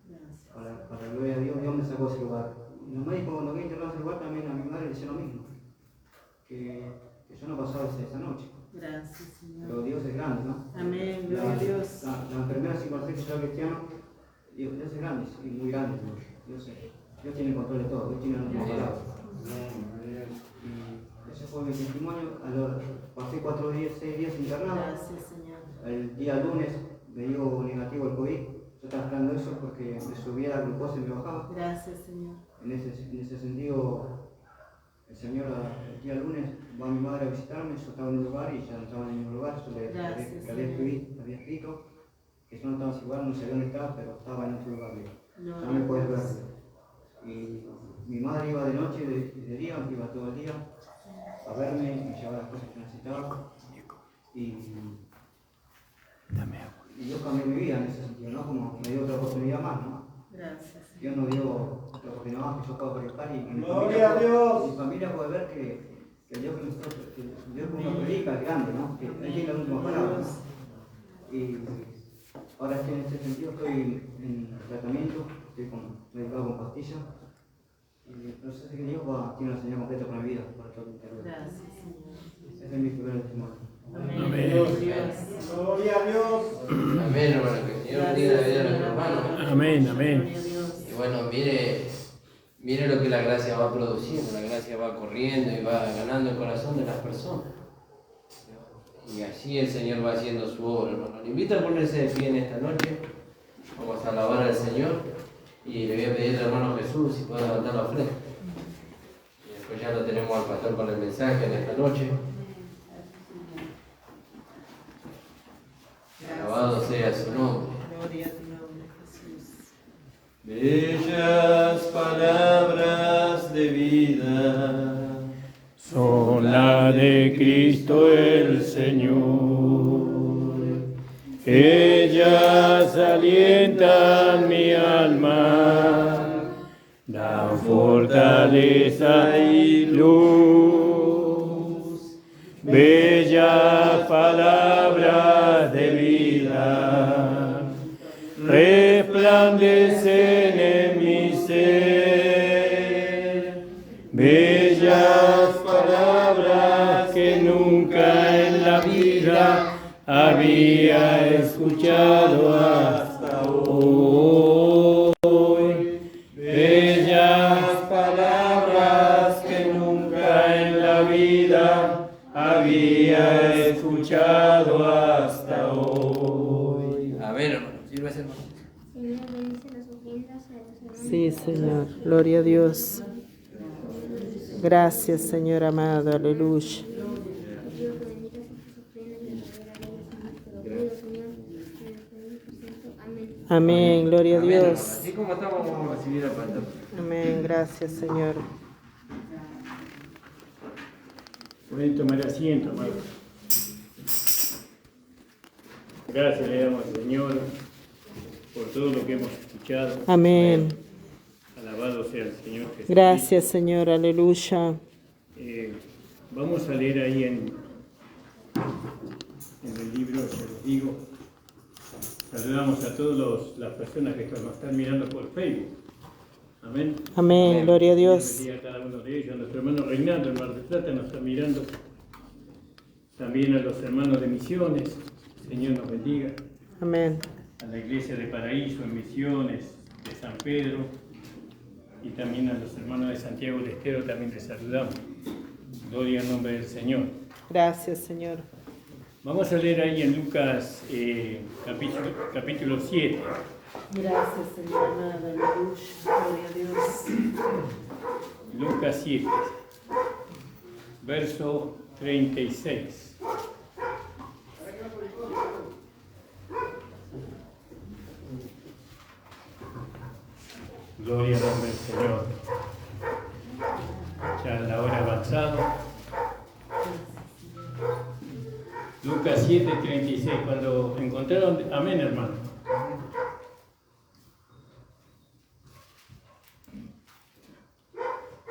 Gracias. Para la gloria de Dios, Dios me sacó de ese lugar. Y los médicos, cuando vi internado en ese lugar, también a mi madre le decía lo mismo. Que yo no pasaba esa noche. Gracias, Señor. Pero Dios es grande, ¿no? Amén, gloria a Dios. La enfermera sin conocer que soy cristiano, Dios es grande, y muy grande. Dios tiene el control de todo, Dios tiene la última palabra. Y ese fue mi testimonio. Pasé 6 días internado. Gracias, Señor. El día lunes me dio negativo el COVID. Yo estaba esperando eso porque me subía la glucosa y me bajaba. Gracias, Señor. En ese sentido, el Señor el día lunes va a mi madre a visitarme. Yo estaba en un lugar y ya no estaba en el mismo lugar. Yo le había escrito que yo no estaba en ese lugar, no sabía dónde estaba, pero estaba en otro lugar. No me puedes ver. Y mi madre iba de noche y de día, iba todo el día a verme y llevar las cosas que necesitaba. Y Dios cambió mi vida en ese sentido, ¿no? Como me dio otra oportunidad más, ¿no? Gracias. Dios nos dio otra oportunidad más que yo puedo proyectar y Gloria a Dios. mi familia puede ver que el Dios que nosotros, que Dios que uno predica es grande, ¿no? Que Él tiene la última palabra, ¿no? Y ahora estoy en este sentido, estoy en tratamiento, estoy medicado con pastillas. Y no sé si Dios tiene una señal completa para mi vida, para todo el interior. Gracias, Señor. Ese es mi primer testimonio. Amén. Gloria a Dios. Amén, hermano. Que el Señor bendiga la vida de nuestro hermano. Amén, amén. Y bueno, mire, Mire lo que la gracia va produciendo, la gracia va corriendo y va ganando el corazón de las personas. Y así el Señor va haciendo su obra, hermano. Le invito a ponerse de pie en esta noche. Vamos a alabar al Señor. Y le voy a pedir al hermano Jesús si puede levantar la ofrenda. Y después ya lo tenemos al pastor con el mensaje en esta noche. Alabado sea su nombre. Gloria a tu nombre, Jesús. Bellas palabras de vida son la de Cristo el Señor. Ellas alientan mi alma, dan fortaleza y luz. Bellas palabras de vida resplandecen en mi ser. Bellas palabras que nunca en la vida había escuchado hasta hoy. Bellas palabras que nunca en la vida había escuchado hasta hoy. Amén, hermano. Sírvase, hermano. Sí, Señor. Gloria a Dios. Gracias, Señor amado. Aleluya. Amén. Gloria a Amén, Dios. hermano. Así como estamos, vamos a recibir al pastor. Amén. Gracias, Señor. Pueden tomar asiento, hermano. Gracias le damos al Señor por todo lo que hemos escuchado. Amén. Alabado sea el Señor Jesús. Gracias, Señor. Aleluya. Vamos a leer ahí en el libro, ya les digo. Saludamos a todas las personas que nos están mirando por Facebook. Amén. Amén. Gloria a Dios. Bendiga a cada uno de ellos. A nuestro hermano Reinaldo, en Mar del Plata, nos está mirando. También a los hermanos de Misiones. El Señor nos bendiga. Amén. A la iglesia de Paraíso en Misiones, de San Pedro. Y también a los hermanos de Santiago del Estero también les saludamos. Gloria al nombre del Señor. Gracias, Señor. Vamos a leer ahí en Lucas capítulo 7. Gracias, Señor amado. Aleluya. Gloria a Dios. Lucas 7, verso 36. Gloria al nombre del Señor. Ya en la hora avanzada. Lucas 7, 36. Cuando encontraron... Amén, hermano.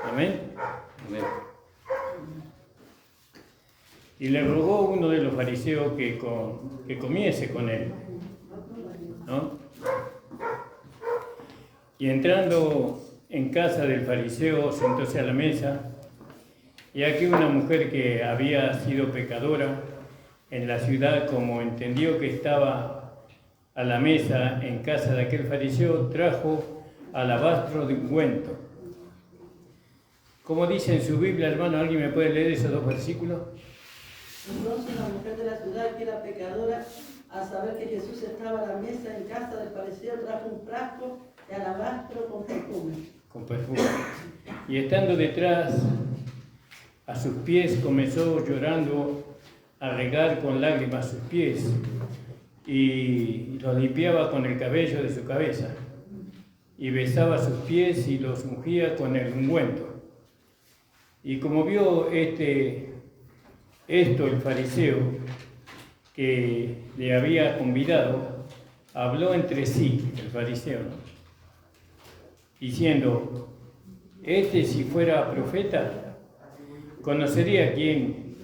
Amén. Amén. Y le rogó uno de los fariseos que comiese con él, ¿no? Y entrando en casa del fariseo, sentóse a la mesa, y aquí una mujer que había sido pecadora en la ciudad, como entendió que estaba a la mesa en casa de aquel fariseo, trajo alabastro de ungüento. Como dice en su Biblia, hermano, ¿alguien me puede leer esos dos versículos? Entonces la mujer de la ciudad, que era pecadora, al saber que Jesús estaba a la mesa en casa del fariseo, trajo un frasco de alabastro con perfume. Con perfume. Y estando detrás, a sus pies, comenzó llorando a regar con lágrimas sus pies y los limpiaba con el cabello de su cabeza y besaba sus pies y los ungía con el ungüento. Y como vio esto el fariseo que le había convidado, habló entre sí, el fariseo, ¿no? Diciendo, si fuera profeta, conocería quién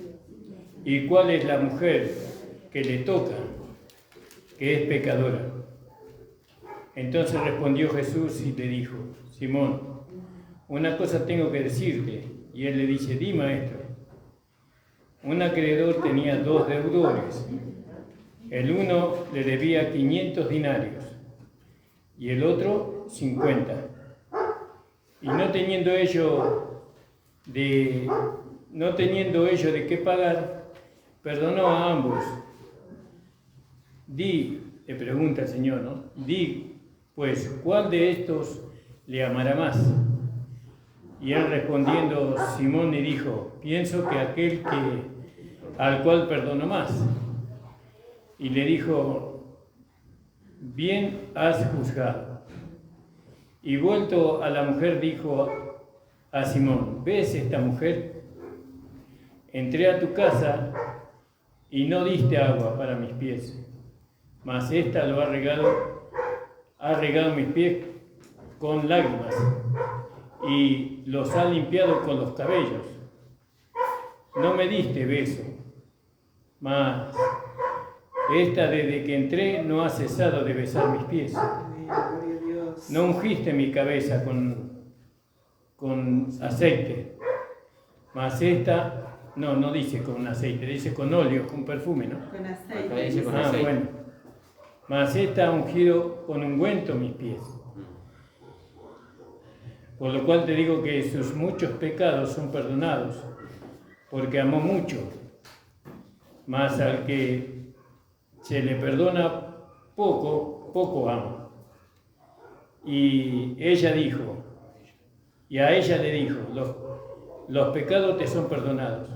y cuál es la mujer que le toca, que es pecadora. Entonces respondió Jesús y le dijo, Simón, una cosa tengo que decirte. Y él le dice, di, maestro. Un acreedor tenía 2 deudores. El uno le debía 500 dinarios y el otro 50. Y no teniendo ellos de qué pagar, perdonó a ambos. Le pregunta el Señor, ¿no? Pues, ¿cuál de estos le amará más? Y él respondiendo, Simón le dijo, pienso que aquel al cual perdonó más. Y le dijo, bien has juzgado. Y vuelto a la mujer dijo a Simón, ¿ves esta mujer? Entré a tu casa y no diste agua para mis pies, mas ésta lo ha regado mis pies con lágrimas y los ha limpiado con los cabellos. No me diste beso, mas esta desde que entré no ha cesado de besar mis pies. No ungiste mi cabeza con aceite, mas esta, no dice con aceite, dice con óleo, con perfume, ¿no? Con Acá aceite. dice con aceite. Bueno. Mas esta ha ungido con ungüento mis pies. Por lo cual te digo que sus muchos pecados son perdonados, porque amó mucho. Mas al que se le perdona poco, poco ama. Y a ella le dijo, los pecados te son perdonados.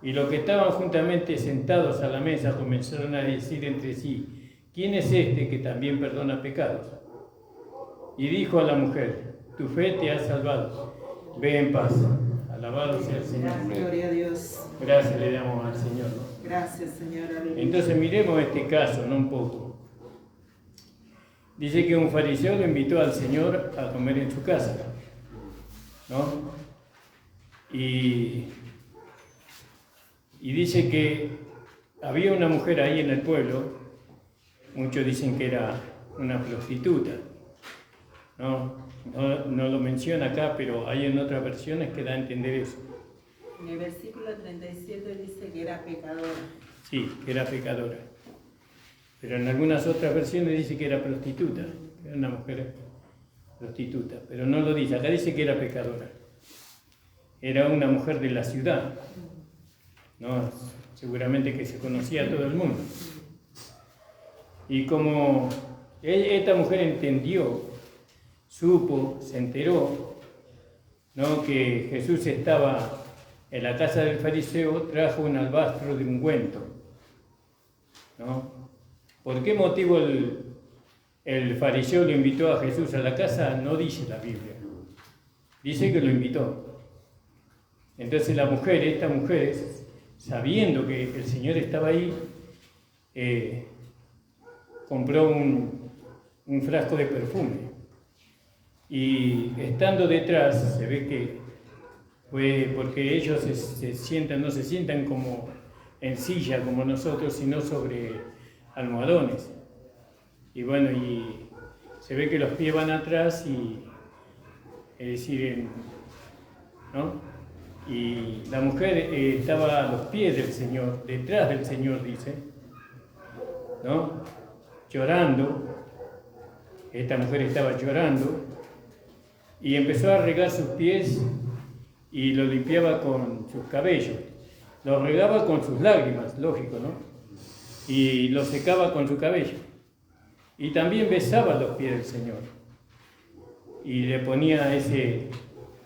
Y los que estaban juntamente sentados a la mesa comenzaron a decir entre sí, ¿quién es este que también perdona pecados? Y dijo a la mujer, tu fe te ha salvado, ve en paz. Alabado sea el Señor. Gloria a Dios. Gracias le damos al Señor, ¿no? Gracias, Señor. Aleluya. Entonces miremos este caso, ¿no? Un poco. Dice que un fariseo lo invitó al Señor a comer en su casa, ¿no? Y dice que había una mujer ahí en el pueblo, muchos dicen que era una prostituta, ¿no? No lo menciona acá, pero hay en otras versiones que da a entender eso. En el versículo 37 dice que era pecadora. Sí, que era pecadora. Pero en algunas otras versiones dice que era prostituta, que era una mujer prostituta, pero no lo dice, acá dice que era pecadora. Era una mujer de la ciudad, ¿no? Seguramente que se conocía a todo el mundo. Y como esta mujer entendió, supo, se enteró, ¿no? Que Jesús estaba en la casa del fariseo, trajo un albastro de ungüento, ¿no? ¿Por qué motivo el fariseo lo invitó a Jesús a la casa? No dice la Biblia. Dice que lo invitó. Entonces esta mujer, sabiendo que el Señor estaba ahí, compró un frasco de perfume. Y estando detrás, se ve que fue porque ellos no se sientan como en silla como nosotros, sino sobre almohadones. Y bueno, y se ve que los pies van atrás es decir, ¿no? Y la mujer estaba a los pies del Señor, detrás del Señor, dice, ¿no? Llorando. Esta mujer estaba llorando y empezó a regar sus pies y lo limpiaba con sus cabellos. Lo regaba con sus lágrimas, lógico, ¿no? Y lo secaba con su cabello. Y también besaba los pies del Señor. Y le ponía ese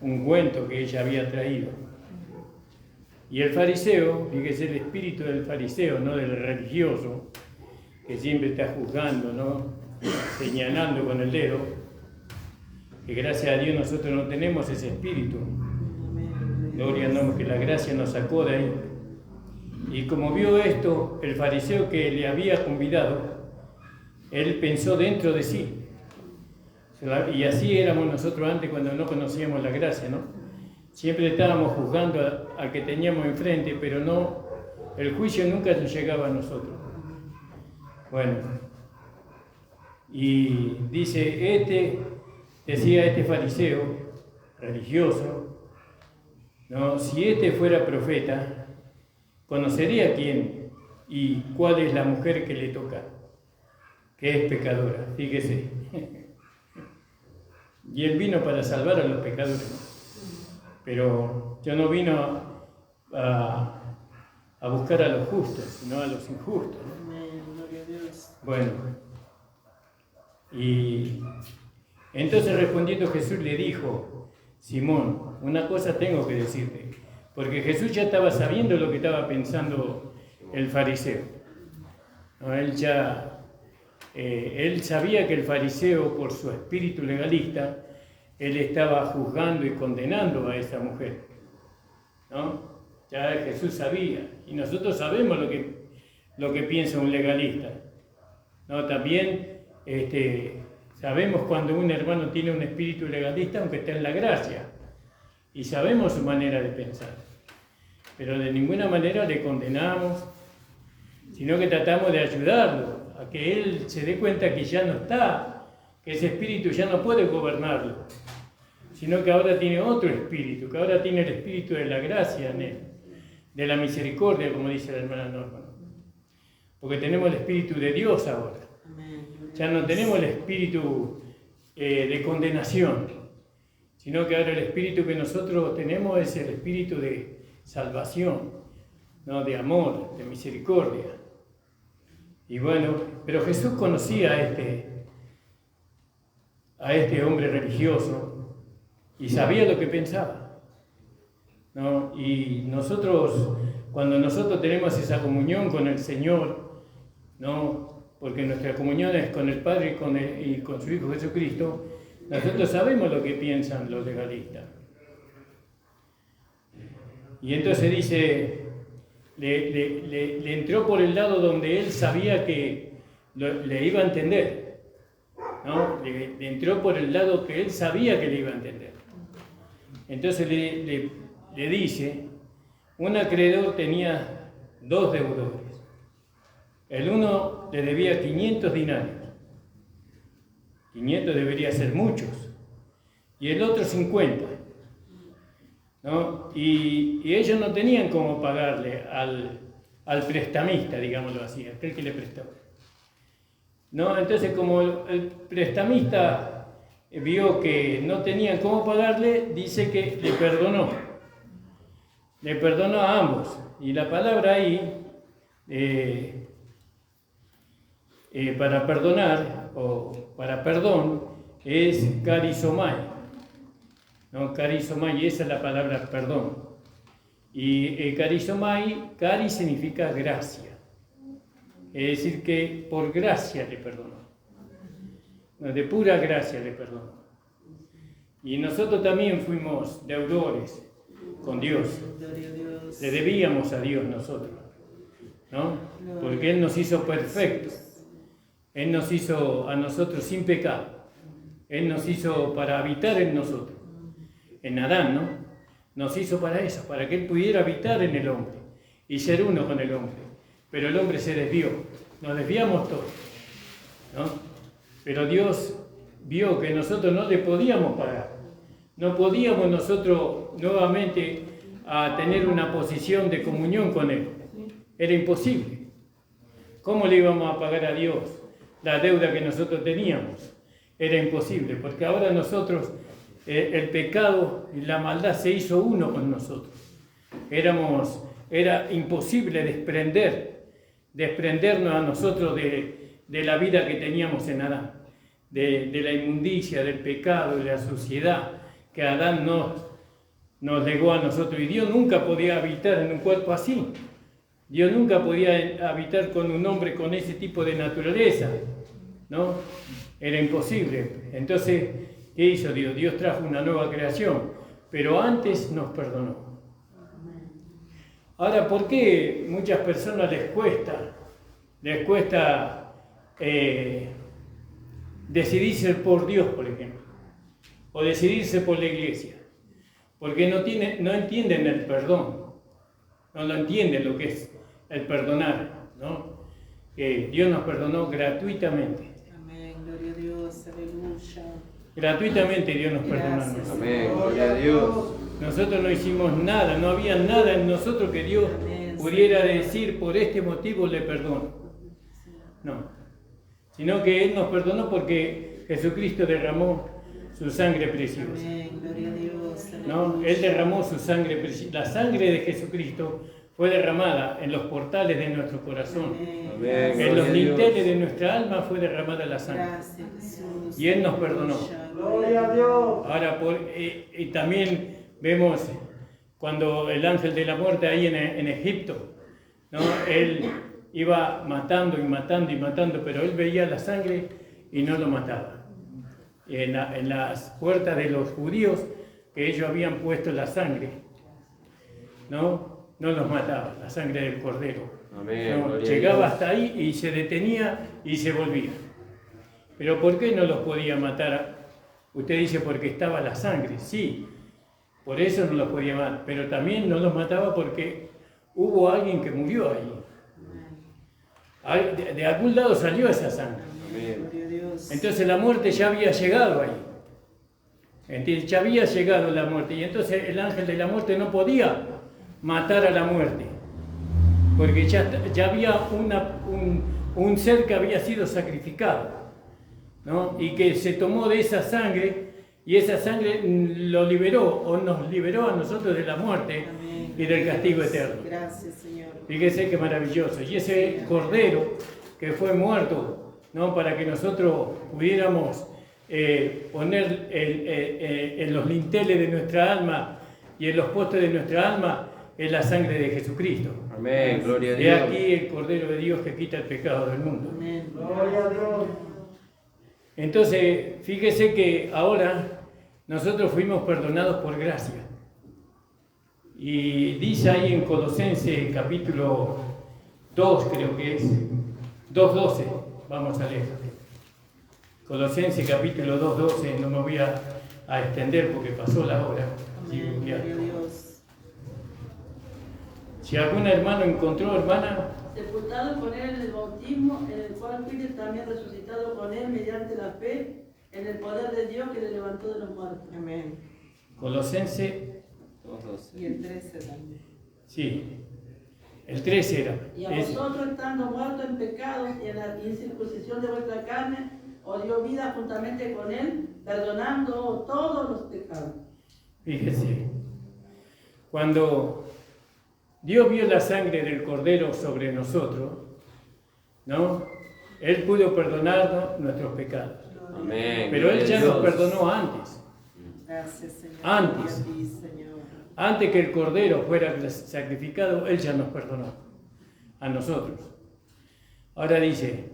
ungüento que ella había traído. Y el fariseo, fíjese el espíritu del fariseo, no del religioso, que siempre está juzgando, ¿no? Señalando con el dedo, que gracias a Dios nosotros no tenemos ese espíritu. Gloria al nombre, que la gracia nos sacó de ahí. Y como vio esto, el fariseo que le había convidado, él pensó dentro de sí. Y así éramos nosotros antes cuando no conocíamos la gracia, ¿no? Siempre estábamos juzgando al que teníamos enfrente, pero no, el juicio nunca nos llegaba a nosotros. Bueno, y dice, decía este fariseo religioso, ¿no? Si este fuera profeta, conocería quién y cuál es la mujer que le toca, que es pecadora, fíjese. y Él vino para salvar a los pecadores. Pero yo no vino a buscar a los justos, sino a los injustos. Amén, gloria a Dios. Bueno, y entonces respondiendo Jesús le dijo: Simón, una cosa tengo que decirte, porque Jesús ya estaba sabiendo lo que estaba pensando el fariseo. ¿No? Él sabía que el fariseo, por su espíritu legalista, él estaba juzgando y condenando a esa mujer, ¿no? Ya Jesús sabía, y nosotros sabemos lo que piensa un legalista, ¿no? También sabemos cuando un hermano tiene un espíritu legalista, aunque esté en la gracia, y sabemos su manera de pensar, pero de ninguna manera le condenamos, sino que tratamos de ayudarlo a que él se dé cuenta que ya no está, que ese espíritu ya no puede gobernarlo, sino que ahora tiene otro espíritu, que ahora tiene el espíritu de la gracia en él, de la misericordia, como dice la hermana Norma, porque tenemos el espíritu de Dios ahora. Ya no tenemos el espíritu de condenación, sino que ahora el espíritu que nosotros tenemos es el espíritu de salvación, ¿no? De amor, de misericordia. Y bueno, pero Jesús conocía a este hombre religioso y sabía lo que pensaba, ¿no? Y nosotros, cuando nosotros tenemos esa comunión con el Señor, ¿no? Porque nuestra comunión es con el Padre y con su Hijo Jesucristo, nosotros sabemos lo que piensan los legalistas. Y entonces dice, le entró por el lado donde él sabía que le iba a entender, ¿no? Le entró por el lado que él sabía que le iba a entender. Entonces le dice, un acreedor tenía 2 deudores. El uno le debía 500 dinarios. 500 debería ser muchos. Y el otro 50. ¿No? Y ellos no tenían cómo pagarle al prestamista, digámoslo así, aquel que le prestó. ¿No? Entonces, como el prestamista vio que no tenían cómo pagarle, dice que le perdonó. Le perdonó a ambos. Y la palabra ahí, para perdonar o para perdón, es karisomai. ¿No? Karisomai, esa es la palabra perdón. Y karisomai, cari significa gracia. Es decir, que por gracia le perdonó. No, de pura gracia le perdonó. Y nosotros también fuimos deudores con Dios. Le debíamos a Dios nosotros, ¿no? Porque Él nos hizo perfectos. Él nos hizo a nosotros sin pecado. Él nos hizo para habitar en nosotros. En Adán, ¿no? Nos hizo para eso, para que Él pudiera habitar en el hombre y ser uno con el hombre. Pero el hombre se desvió, nos desviamos todos, ¿no? Pero Dios vio que nosotros no le podíamos pagar. No podíamos nosotros nuevamente a tener una posición de comunión con Él. Era imposible. ¿Cómo le íbamos a pagar a Dios la deuda que nosotros teníamos? Era imposible, porque ahora nosotros, el pecado y la maldad se hizo uno con nosotros. Era imposible desprendernos a nosotros de la vida que teníamos en Adán, de la inmundicia, del pecado, de la suciedad que Adán nos legó a nosotros. Y Dios nunca podía habitar en un cuerpo así. Dios nunca podía habitar con un hombre con ese tipo de naturaleza, ¿no? Era imposible. Entonces, ¿qué hizo Dios? Dios trajo una nueva creación, pero antes nos perdonó. Ahora, ¿por qué muchas personas les cuesta decidirse por Dios, por ejemplo? O decidirse por la iglesia. Porque no entienden el perdón. No lo entienden lo que es el perdonar, ¿no? Que Dios nos perdonó gratuitamente. Amén, gloria a Dios, aleluya. Gratuitamente Dios nos perdonó. Amén, gloria a Dios. Nosotros no hicimos nada, no había nada en nosotros que Dios pudiera decir por este motivo le perdono. No, sino que Él nos perdonó porque Jesucristo derramó su sangre preciosa. Amén. Gloria a Dios. ¿No? Él derramó su sangre preciosa. La sangre de Jesucristo fue derramada en los portales de nuestro corazón. Amén. En los linteles de nuestra alma fue derramada la sangre. Gracias, Jesús. Y Él nos perdonó. Gloria a Dios. Ahora, y también vemos cuando el ángel de la muerte ahí en Egipto, ¿no? Él iba matando y matando y matando, pero él veía la sangre y no lo mataba. En las puertas de los judíos que ellos habían puesto la sangre, no los mataba, la sangre del cordero. Amén. No, Gloria a llegaba Dios. hasta ahí y se detenía y se volvía. Pero ¿por qué no los podía matar? Usted dice porque estaba la sangre, sí, por eso no los podía matar, pero también no los mataba porque hubo alguien que murió ahí. De algún lado salió esa sangre. Amén. Gloria a Dios. Entonces la muerte ya había llegado ahí. Entonces, ya había llegado la muerte y entonces el ángel de la muerte no podía matar a la muerte, porque ya había un ser que había sido sacrificado, ¿no? Y que se tomó de esa sangre y esa sangre lo liberó o nos liberó a nosotros de la muerte Amén. y del castigo eterno. Gracias, Señor. Fíjese qué maravilloso. Y ese cordero que fue muerto, ¿no? Para que nosotros pudiéramos poner en los linteles de nuestra alma y en los postes de nuestra alma es la sangre de Jesucristo. Amén. Gloria a De Dios. aquí el Cordero de Dios que quita el pecado del mundo. Amén. Gloria a Dios. Entonces, fíjese que ahora nosotros fuimos perdonados por gracia. Y dice ahí en Colosenses capítulo 2, creo que es, 2:12, vamos a leer. Colosenses capítulo 2:12, no me voy a extender porque pasó la hora. Amén. Gloria a Dios. Si algún hermano encontró, hermana, Sepultado con él en el bautismo, en el cual fuiste también resucitado con él mediante la fe en el poder de Dios que le levantó de los muertos. Amén. Colosenses, 2:12. Y el 13 también. sí, el 13 era. Y a vosotros, estando muertos en pecados y en la incircuncisión de vuestra carne, os dio vida juntamente con él, perdonando todos los pecados. Fíjese, cuando Dios vio la sangre del Cordero sobre nosotros, ¿no? Él pudo perdonarnos nuestros pecados. Amén. Pero Él Gloria ya a nos Dios. perdonó antes. Gracias, Señor. Antes. Gloria a ti, Señor. Antes que el Cordero fuera sacrificado, Él ya nos perdonó a nosotros. Ahora dice,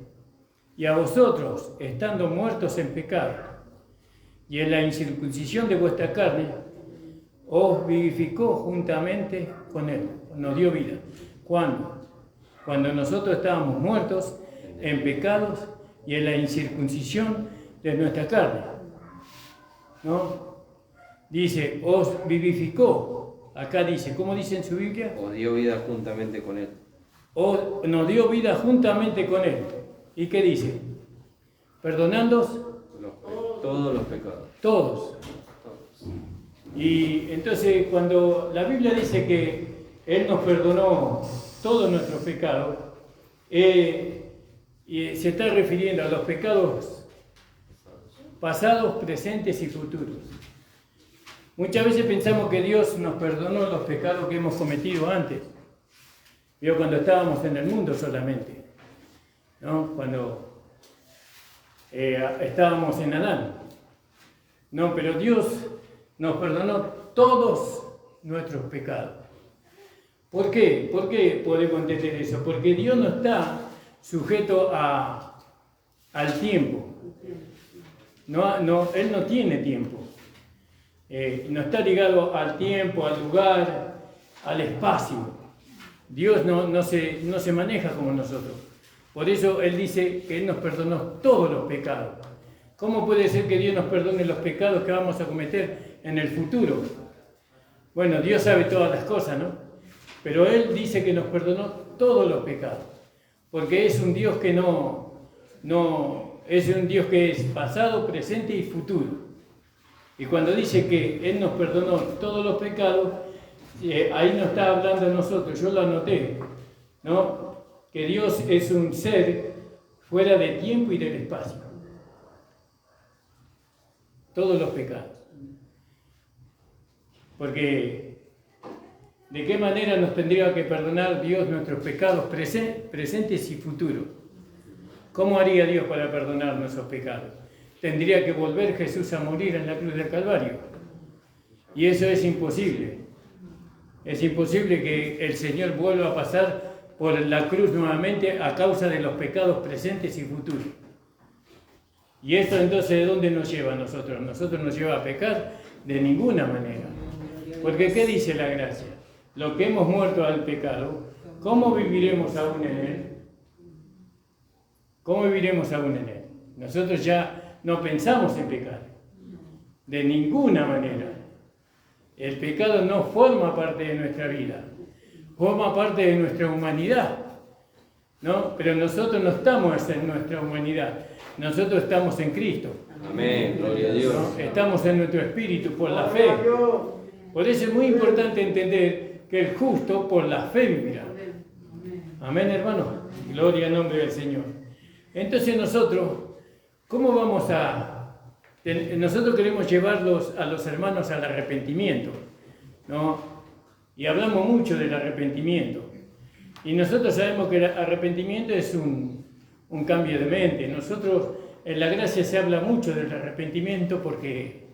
y a vosotros, estando muertos en pecado y en la incircuncisión de vuestra carne, os vivificó juntamente con Él, nos dio vida. ¿Cuándo? Cuando nosotros estábamos muertos en pecados y en la incircuncisión de nuestra carne, ¿no? Dice, os vivificó. Acá dice, ¿cómo dice en su Biblia? Os dio vida juntamente con él. Nos dio vida juntamente con Él. ¿Y qué dice? Perdonándoos Todos los pecados. todos. Y entonces cuando la Biblia dice que Él nos perdonó todos nuestros pecados, y se está refiriendo a los pecados pasados, presentes y futuros. Muchas veces pensamos que Dios nos perdonó los pecados que hemos cometido antes. Vio cuando estábamos en el mundo solamente, ¿no? Cuando estábamos en Adán. No, pero Dios nos perdonó todos nuestros pecados. ¿Por qué? ¿Por qué podemos entender eso? Porque Dios no está sujeto al tiempo. No, Él no tiene tiempo. No está ligado al tiempo, al lugar, al espacio. Dios no se maneja como nosotros. Por eso Él dice que Él nos perdonó todos los pecados. ¿Cómo puede ser que Dios nos perdone los pecados que vamos a cometer en el futuro? Bueno, Dios sabe todas las cosas, ¿no? Pero Él dice que nos perdonó todos los pecados. Porque es un Dios que es un Dios que es pasado, presente y futuro. Y cuando dice que Él nos perdonó todos los pecados, ahí no está hablando de nosotros, yo lo anoté, ¿no? Que Dios es un ser fuera de tiempo y del espacio. todos los pecados. Porque ¿de qué manera nos tendría que perdonar Dios nuestros pecados presentes y futuros? ¿Cómo haría Dios para perdonar nuestros pecados? Tendría que volver Jesús a morir en la cruz del Calvario. Y eso es imposible. Es imposible que el Señor vuelva a pasar por la cruz nuevamente a causa de los pecados presentes y futuros. ¿Y esto entonces de dónde nos lleva a nosotros? ¿Nosotros nos lleva a pecar? De ninguna manera. Porque ¿qué dice la gracia? Lo que hemos muerto al pecado, ¿cómo viviremos aún en él? ¿Cómo viviremos aún en él? Nosotros ya no pensamos en pecar. De ninguna manera. El pecado no forma parte de nuestra vida. Forma parte de nuestra humanidad. ¿No? Pero nosotros no estamos en nuestra humanidad. Nosotros estamos en Cristo. Amén, gloria a Dios. ¿No? Estamos en nuestro espíritu por la fe. Por eso es muy importante entender que el justo por la fe vivirá. Amén, hermano. Gloria al nombre del Señor. Entonces nosotros, ¿cómo vamos a...? Nosotros queremos llevarlos a los hermanos al arrepentimiento, ¿no? Y hablamos mucho del arrepentimiento. Y nosotros sabemos que el arrepentimiento es un cambio de mente. Nosotros en la gracia se habla mucho del arrepentimiento porque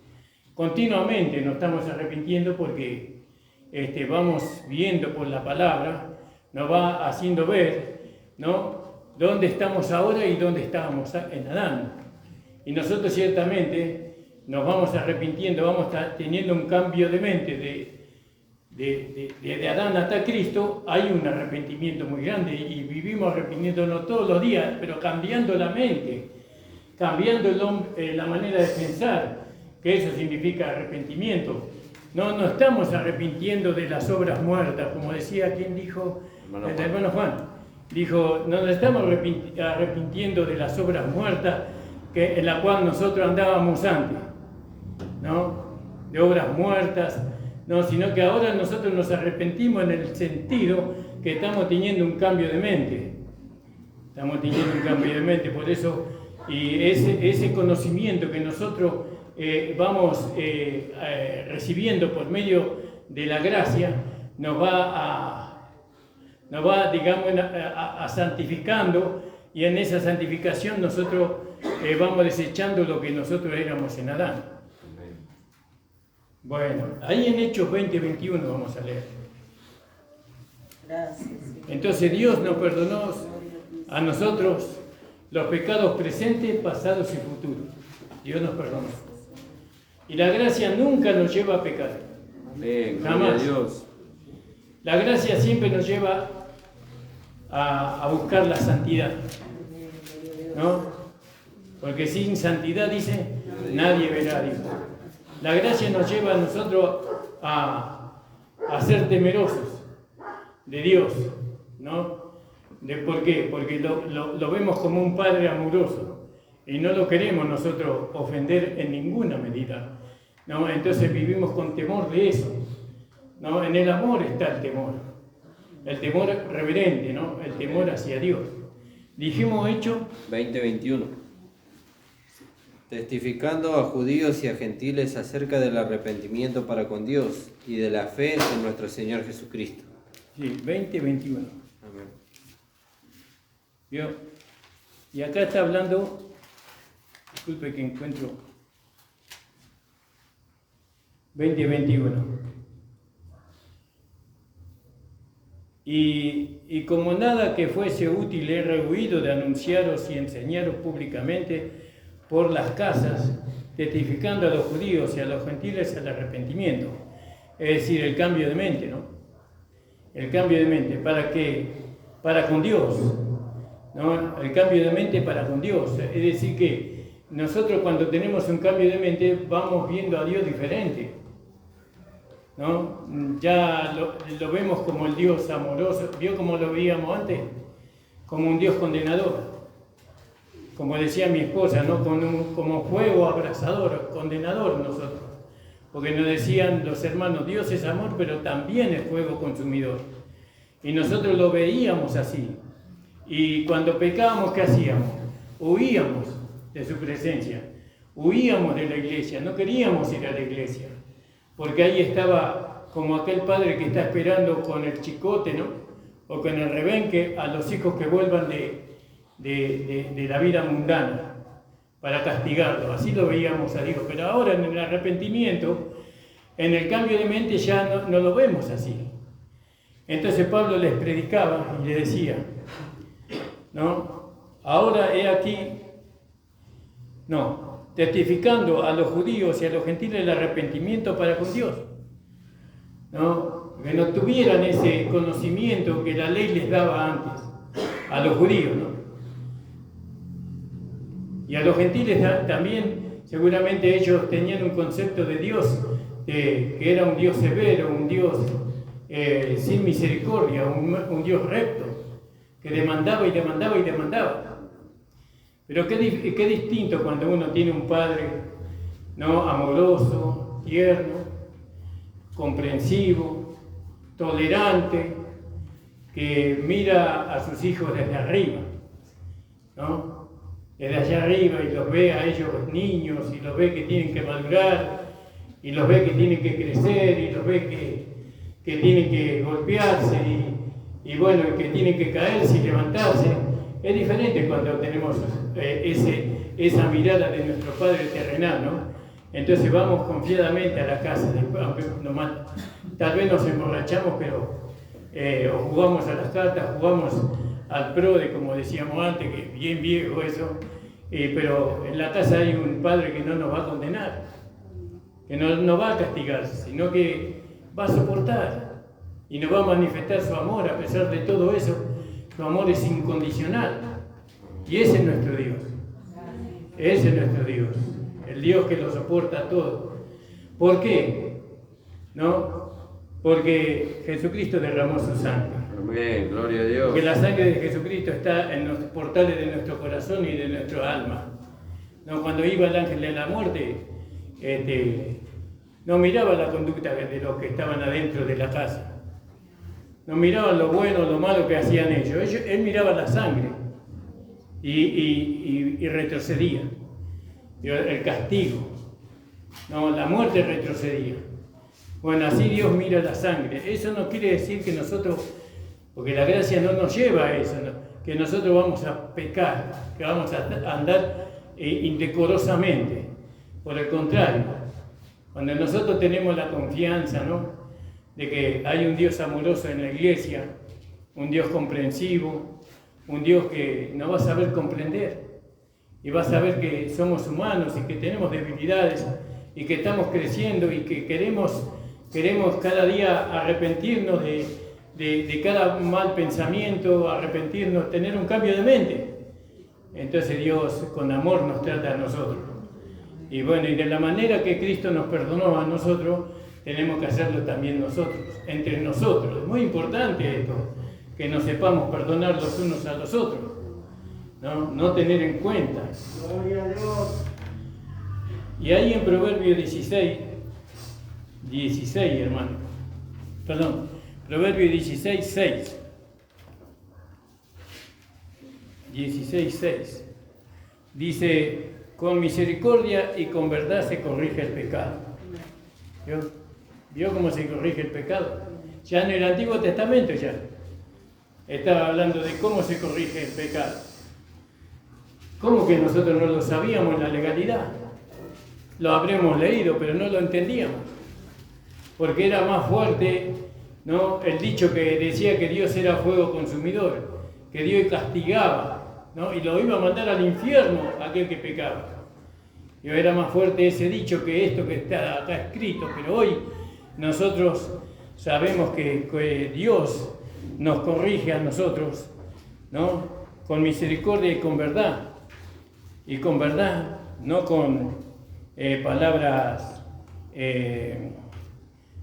continuamente nos estamos arrepintiendo porque vamos viendo por la palabra, nos va haciendo ver, ¿no?, dónde estamos ahora y dónde estábamos en Adán. Y nosotros ciertamente nos vamos arrepintiendo, vamos teniendo un cambio de mente de Adán hasta Cristo. Hay un arrepentimiento muy grande y vivimos arrepintiéndonos todos los días, pero cambiando la mente, cambiando la manera de pensar, que eso significa arrepentimiento. No estamos arrepintiendo de las obras muertas, como decía, ¿quién dijo? El hermano Juan. Dijo, no nos estamos arrepintiendo de las obras muertas en la cual nosotros andábamos antes, ¿no? De obras muertas, no, sino que ahora nosotros nos arrepentimos en el sentido que estamos teniendo un cambio de mente. Estamos teniendo un cambio de mente, por eso, y ese conocimiento que nosotros vamos recibiendo por medio de la gracia, nos va, digamos, a santificando, y en esa santificación nosotros vamos desechando lo que nosotros éramos en Adán. Bueno, ahí en Hechos 20:21 vamos a leer. Entonces Dios nos perdonó a nosotros los pecados presentes, pasados y futuros. Dios nos perdonó. Y la gracia nunca nos lleva a pecar. Amén, jamás. Dios. La gracia siempre nos lleva a buscar la santidad, ¿no? Porque sin santidad, dice, nadie verá a Dios. La gracia nos lleva a nosotros a ser temerosos de Dios, ¿no? ¿Por qué? Porque lo vemos como un Padre amoroso y no lo queremos nosotros ofender en ninguna medida, ¿no? Entonces vivimos con temor de eso, ¿no? En el amor está el temor reverente, ¿no? El temor hacia Dios. Dijimos Hechos 20:21. Testificando a judíos y a gentiles acerca del arrepentimiento para con Dios y de la fe en nuestro Señor Jesucristo. Sí, 20:21. Amén. ¿Vio? Y acá está hablando, disculpe que encuentro 20:21. Y como nada que fuese útil he rehuido de anunciaros y enseñaros públicamente por las casas, testificando a los judíos y a los gentiles el arrepentimiento. Es decir, el cambio de mente, ¿no? El cambio de mente, ¿para qué? Para con Dios, ¿no? El cambio de mente para con Dios. Es decir, que nosotros cuando tenemos un cambio de mente vamos viendo a Dios diferente, ¿no? Ya lo vemos como el Dios amoroso. ¿Vio cómo lo veíamos antes? Como un Dios condenador. Como decía mi esposa, ¿no? Como fuego abrasador, condenador nosotros. Porque nos decían los hermanos, Dios es amor, pero también es fuego consumidor. Y nosotros lo veíamos así. Y cuando pecábamos, ¿qué hacíamos? Huíamos de su presencia. huíamos de la iglesia, no queríamos ir a la iglesia, porque ahí estaba como aquel padre que está esperando con el chicote, ¿no? O con el rebenque a los hijos que vuelvan de la vida mundana para castigarlo. Así lo veíamos a Dios, pero ahora en el arrepentimiento, en el cambio de mente ya no lo vemos así. Entonces Pablo les predicaba y les decía, ¿no? Ahora he aquí, testificando a los judíos y a los gentiles el arrepentimiento para con Dios, ¿no? Que no tuvieran ese conocimiento que la ley les daba antes a los judíos, ¿no? Y a los gentiles también, seguramente ellos tenían un concepto de Dios que era un Dios severo, un Dios sin misericordia, un Dios recto, que demandaba y demandaba y demandaba. Pero qué distinto cuando uno tiene un padre, ¿no? Amoroso, tierno, comprensivo, tolerante, que mira a sus hijos desde arriba, ¿no? Desde allá arriba, y los ve a ellos niños, y los ve que tienen que madurar, y los ve que tienen que crecer, y los ve que tienen que golpearse, y bueno, que tienen que caerse y levantarse. Es diferente cuando tenemos esa mirada de nuestro Padre terrenal, ¿no? Entonces vamos confiadamente a la casa, tal vez nos emborrachamos, pero o jugamos a las cartas, jugamos al PRODE, como decíamos antes, que es bien viejo eso, pero en la casa hay un Padre que no nos va a condenar, que no va a castigar, sino que va a soportar y nos va a manifestar su amor a pesar de todo eso. Su amor es incondicional y ese es nuestro Dios. Ese es nuestro Dios, el Dios que lo soporta todo. ¿Por qué? ¿No? Porque Jesucristo derramó su sangre. Amén, gloria a Dios. Porque la sangre de Jesucristo está en los portales de nuestro corazón y de nuestro alma. ¿No? Cuando iba el ángel de la muerte, no miraba la conducta de los que estaban adentro de la casa. No miraban lo bueno o lo malo que hacían ellos. Él miraba la sangre y retrocedía. El castigo, no, la muerte retrocedía. Bueno, así Dios mira la sangre. Eso no quiere decir que nosotros, porque la gracia no nos lleva a eso, ¿no? Que nosotros vamos a pecar, que vamos a andar indecorosamente. Por el contrario, cuando nosotros tenemos la confianza, ¿no?, de que hay un Dios amoroso en la iglesia, un Dios comprensivo, un Dios que nos va a saber comprender y va a saber que somos humanos y que tenemos debilidades y que estamos creciendo y que queremos cada día arrepentirnos de cada mal pensamiento, arrepentirnos, tener un cambio de mente. Entonces Dios con amor nos trata a nosotros. Y bueno, y de la manera que Cristo nos perdonó a nosotros, tenemos que hacerlo también nosotros, entre nosotros. Es muy importante esto, que nos sepamos perdonar los unos a los otros, no tener en cuenta. Gloria a Dios. Y ahí en Proverbio 16, hermano, perdón, Proverbio 16, 6. 16, 6. Dice, con misericordia y con verdad se corrige el pecado. ¿Vio cómo se corrige el pecado? Ya en el Antiguo Testamento ya estaba hablando de cómo se corrige el pecado. ¿Cómo que nosotros no lo sabíamos en la legalidad? Lo habremos leído, pero no lo entendíamos. Porque era más fuerte, ¿no?, el dicho que decía que Dios era fuego consumidor, que Dios castigaba, ¿no?, y lo iba a mandar al infierno a aquel que pecaba. Y era más fuerte ese dicho que esto que está acá escrito, pero hoy nosotros sabemos que Dios nos corrige a nosotros, ¿no?, con misericordia y con verdad. Y con verdad, no con palabras,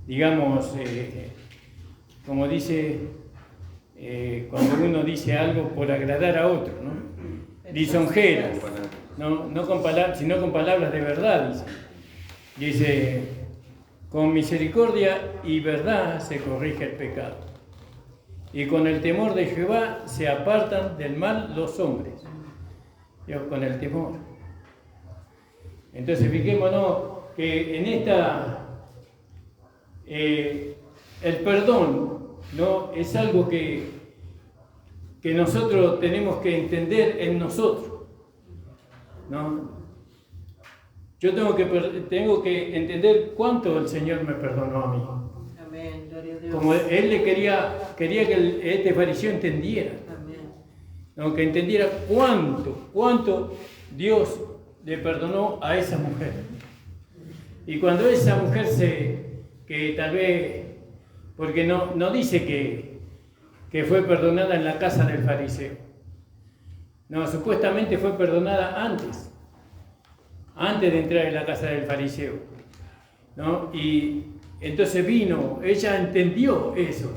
digamos, como dice, cuando uno dice algo por agradar a otro, ¿no?, lisonjeras, no con palabras, sino con palabras de verdad. Dice, con misericordia y verdad se corrige el pecado, y con el temor de Jehová se apartan del mal los hombres. Con el temor. Entonces fijémonos que en esta, el perdón, ¿no? Es algo que nosotros tenemos que entender en nosotros, ¿no? Yo tengo que entender cuánto el Señor me perdonó a mí. Amén, gloria a Dios. Como Él le quería que este fariseo entendiera, Amén. ¿no? Que entendiera cuánto Dios le perdonó a esa mujer. Y cuando esa mujer que tal vez, porque no dice que fue perdonada en la casa del fariseo, no, supuestamente fue perdonada antes de entrar en la casa del fariseo, ¿no? Y entonces ella entendió eso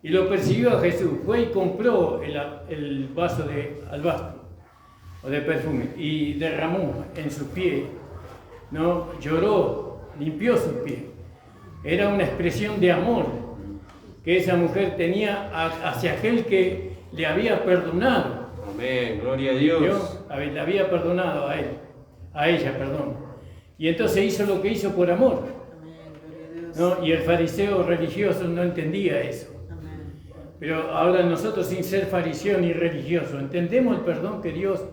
y lo persiguió a Jesús, fue y compró el vaso de alabastro o de perfume y derramó en sus pies, ¿no? Lloró, limpió sus pies. Era una expresión de amor que esa mujer tenía hacia aquel que le había perdonado. Amén, gloria a Dios. Le había perdonado a ella. Y entonces hizo lo que hizo por amor. ¿No? Y el fariseo religioso no entendía eso. Pero ahora nosotros, sin ser fariseo ni religioso, ¿entendemos el perdón que Dios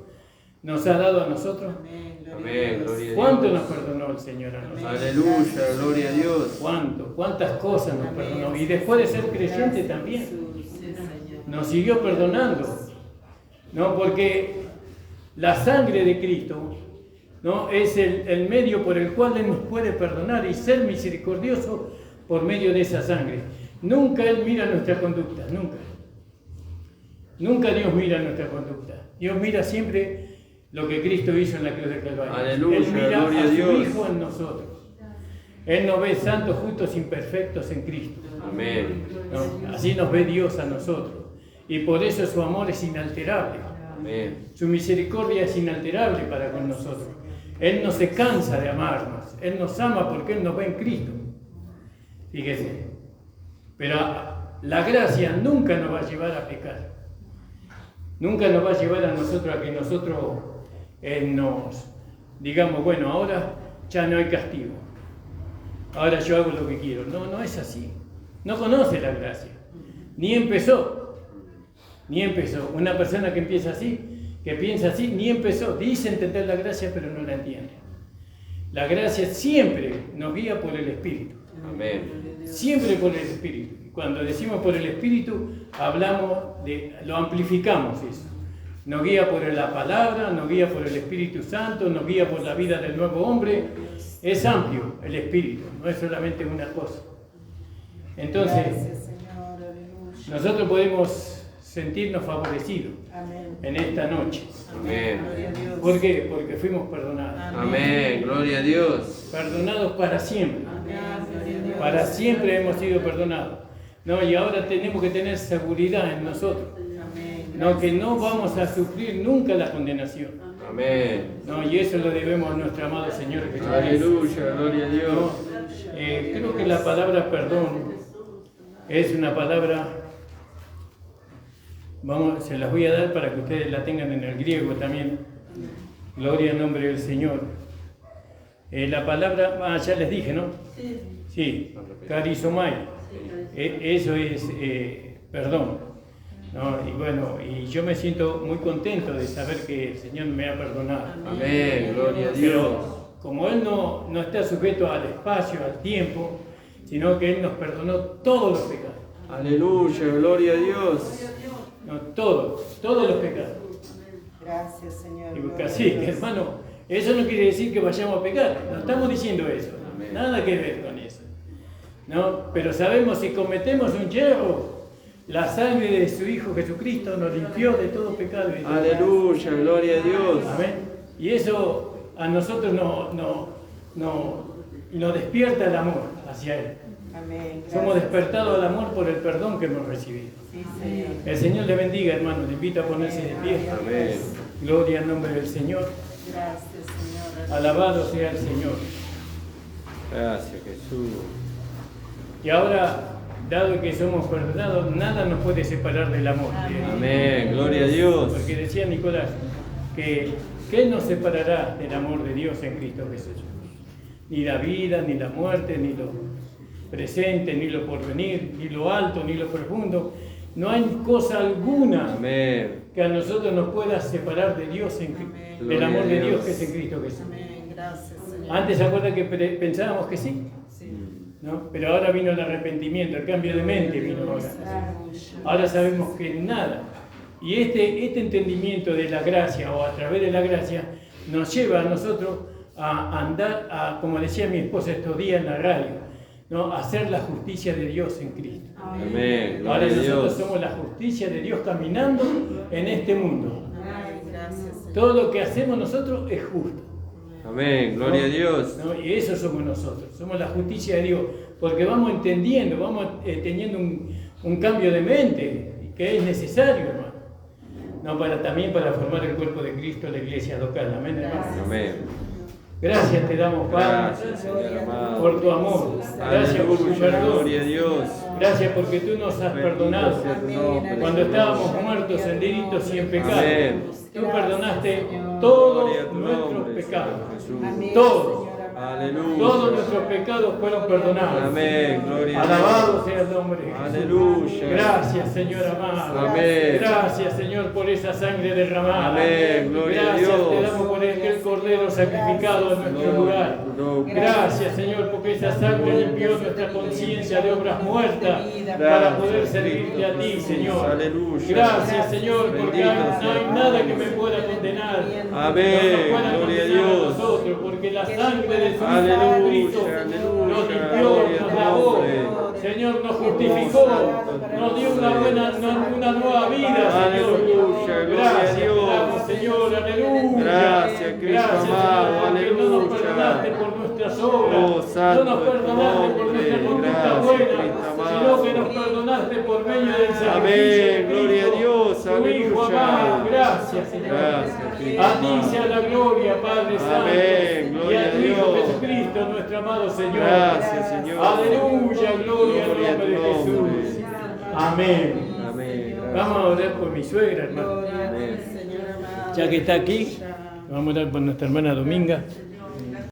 nos ha dado a nosotros? Amén, gloria a Dios. ¿Cuánto nos perdonó el Señor a nosotros? Aleluya, gloria a Dios. ¿Cuántas cosas nos perdonó? Y después de ser creyente también, nos siguió perdonando. ¿No? Porque la sangre de Cristo, ¿no? Es el medio por el cual Él nos puede perdonar y ser misericordioso por medio de esa sangre. Nunca Él mira nuestra conducta, nunca. Nunca Dios mira nuestra conducta. Dios mira siempre lo que Cristo hizo en la cruz del Calvario. Aleluya, Él mira gloria a a su Dios. Hijo en nosotros. Él nos ve santos, justos, imperfectos en Cristo. Amén. ¿No? Así nos ve Dios a nosotros. Y por eso su amor es inalterable. Amén. Su misericordia es inalterable para con nosotros. Él no se cansa de amarnos. Él nos ama porque Él nos ve en Cristo. Fíjese. Pero la gracia nunca nos va a llevar a pecar. Nunca nos va a llevar a nosotros a que nosotros nos digamos, bueno, ahora ya no hay castigo. Ahora yo hago lo que quiero. No es así. No conoce la gracia. Ni empezó. Una persona que empieza así, que piensa así, ni empezó. Dice entender la gracia, pero no la entiende. La gracia siempre nos guía por el Espíritu. Amén. Siempre por el Espíritu. Y cuando decimos por el Espíritu, lo amplificamos eso. Nos guía por la palabra, nos guía por el Espíritu Santo, nos guía por la vida del nuevo hombre. Es amplio el Espíritu, no es solamente una cosa. Entonces, nosotros podemos sentirnos favorecidos en esta noche. Amén. ¿Por qué? Porque fuimos perdonados. Amén, gloria a Dios. Perdonados para siempre. Para siempre hemos sido perdonados. No, y ahora tenemos que tener seguridad en nosotros. No, que no vamos a sufrir nunca la condenación. Amén. No, y eso lo debemos a nuestro amado Señor Jesucristo. Aleluya, gloria a Dios. No, creo que la palabra perdón es una palabra, se las voy a dar para que ustedes la tengan en el griego también. Gloria al nombre del Señor. La palabra, ya les dije, ¿no? Sí, carizomai. Eso es perdón. ¿No? Y bueno, y yo me siento muy contento de saber que el Señor me ha perdonado. Amén, gloria a Dios. Pero como Él no está sujeto al espacio, al tiempo, sino que Él nos perdonó todos los pecados. Aleluya, gloria a Dios. No, todos los pecados. Gracias, Señor. Y así, hermano, eso no quiere decir que vayamos a pecar. No estamos diciendo eso. Nada que ver con eso. ¿No? Pero sabemos si cometemos un yerro, la sangre de su Hijo Jesucristo nos limpió de todo pecado. Aleluya, gloria a Dios. Amén. Y eso a nosotros nos despierta el amor hacia Él. Amén. Somos despertados al amor por el perdón que hemos recibido. Sí, Señor. El Señor le bendiga, hermano. Le invito a ponerse de pie. Amén. Gloria al nombre del Señor. Gracias, Señor. Alabado sea el Señor. Gracias, Jesús. Y ahora, dado que somos perdonados, nada nos puede separar del amor. Amén, gloria a Dios. Porque decía Nicolás que ¿Qué nos separará del amor de Dios en Cristo Jesús? Ni la vida, ni la muerte, ni lo presente, ni lo porvenir, ni lo alto, ni lo profundo. No hay cosa alguna que a nosotros nos pueda separar de Dios, del amor de Dios que es en Cristo Jesús. Amén. Gracias, Señor. Antes se acuerdan que pensábamos que sí, ¿no? Pero ahora vino el arrepentimiento, el cambio de mente vino ahora. Ahora sabemos que nada. Y este entendimiento de la gracia, o a través de la gracia, nos lleva a nosotros a andar, como decía mi esposa estos días en la radio, ¿no? A hacer la justicia de Dios en Cristo. Amén. Ahora nosotros somos la justicia de Dios caminando en este mundo. Todo lo que hacemos nosotros es justo. Amén, gloria a Dios. ¿No? Y eso somos nosotros, somos la justicia de Dios, porque vamos entendiendo, vamos teniendo un cambio de mente que es necesario, hermano. No, también para formar el cuerpo de Cristo, la iglesia local. Amén, hermano. Amén. Gracias te damos, Padre, Gracias, Señor amado. por tu amor. Gracias por tu perdón. Gloria a Dios. Gracias porque tú nos has perdonado sea tu nombre, cuando Señor. estábamos muertos en delitos y en pecados. Amén. Tú perdonaste todos Gloria a tu nuestros nombre, pecados. Señor Jesús. Todos. Aleluya. Todos nuestros pecados fueron perdonados. Amén, gloria a Dios. Alabado sea el nombre de Jesús. Aleluya. Gracias, Señor amado. Amén. Gracias, Señor, por esa sangre derramada. Amén, gloria a Gracias Dios. te damos por aquel cordero sacrificado en nuestro lugar. Gracias, Señor, porque esa sangre limpió nuestra conciencia de obras muertas para poder servirte a ti, Señor. Aleluya. Gracias, Señor, porque no hay nada que me pueda condenar. Amén, No nos pueda gloria a condenar Dios. nosotros, porque la sangre de su Aleluya, Hijo Cristo aleluya, nos limpió, gloria nos a lavó, Dios. Señor, nos justificó, nos dio una nueva vida, Señor. Aleluya, gloria a Gracias, te Dios. damos, Señor, aleluya. Gracias, Cristo Gracias, amado, Señor, porque no nos aleluya. perdonaste por nuestras obras, Oh, santo no nos es tu perdonaste por nombre. nuestra conducta Gracias, buena, Cristo amado. sino que nos perdonaste por medio del sacrificio Amén, de gloria a Cristo, Dios, tu Hijo aleluya. amado. Gracias, Señor. Gracias, Cristo A ti amado. sea la gloria, Padre Santo, Amén, y gloria a a tu Hijo Dios. Jesucristo, nuestro amado Señor. Gracias, Señor. Aleluya, gloria al Gloria a nombre tu de Jesús. nombre. Amén. Amén. Vamos a orar por mi suegra, hermano. Amén. Ya que está aquí, vamos a orar por nuestra hermana Dominga.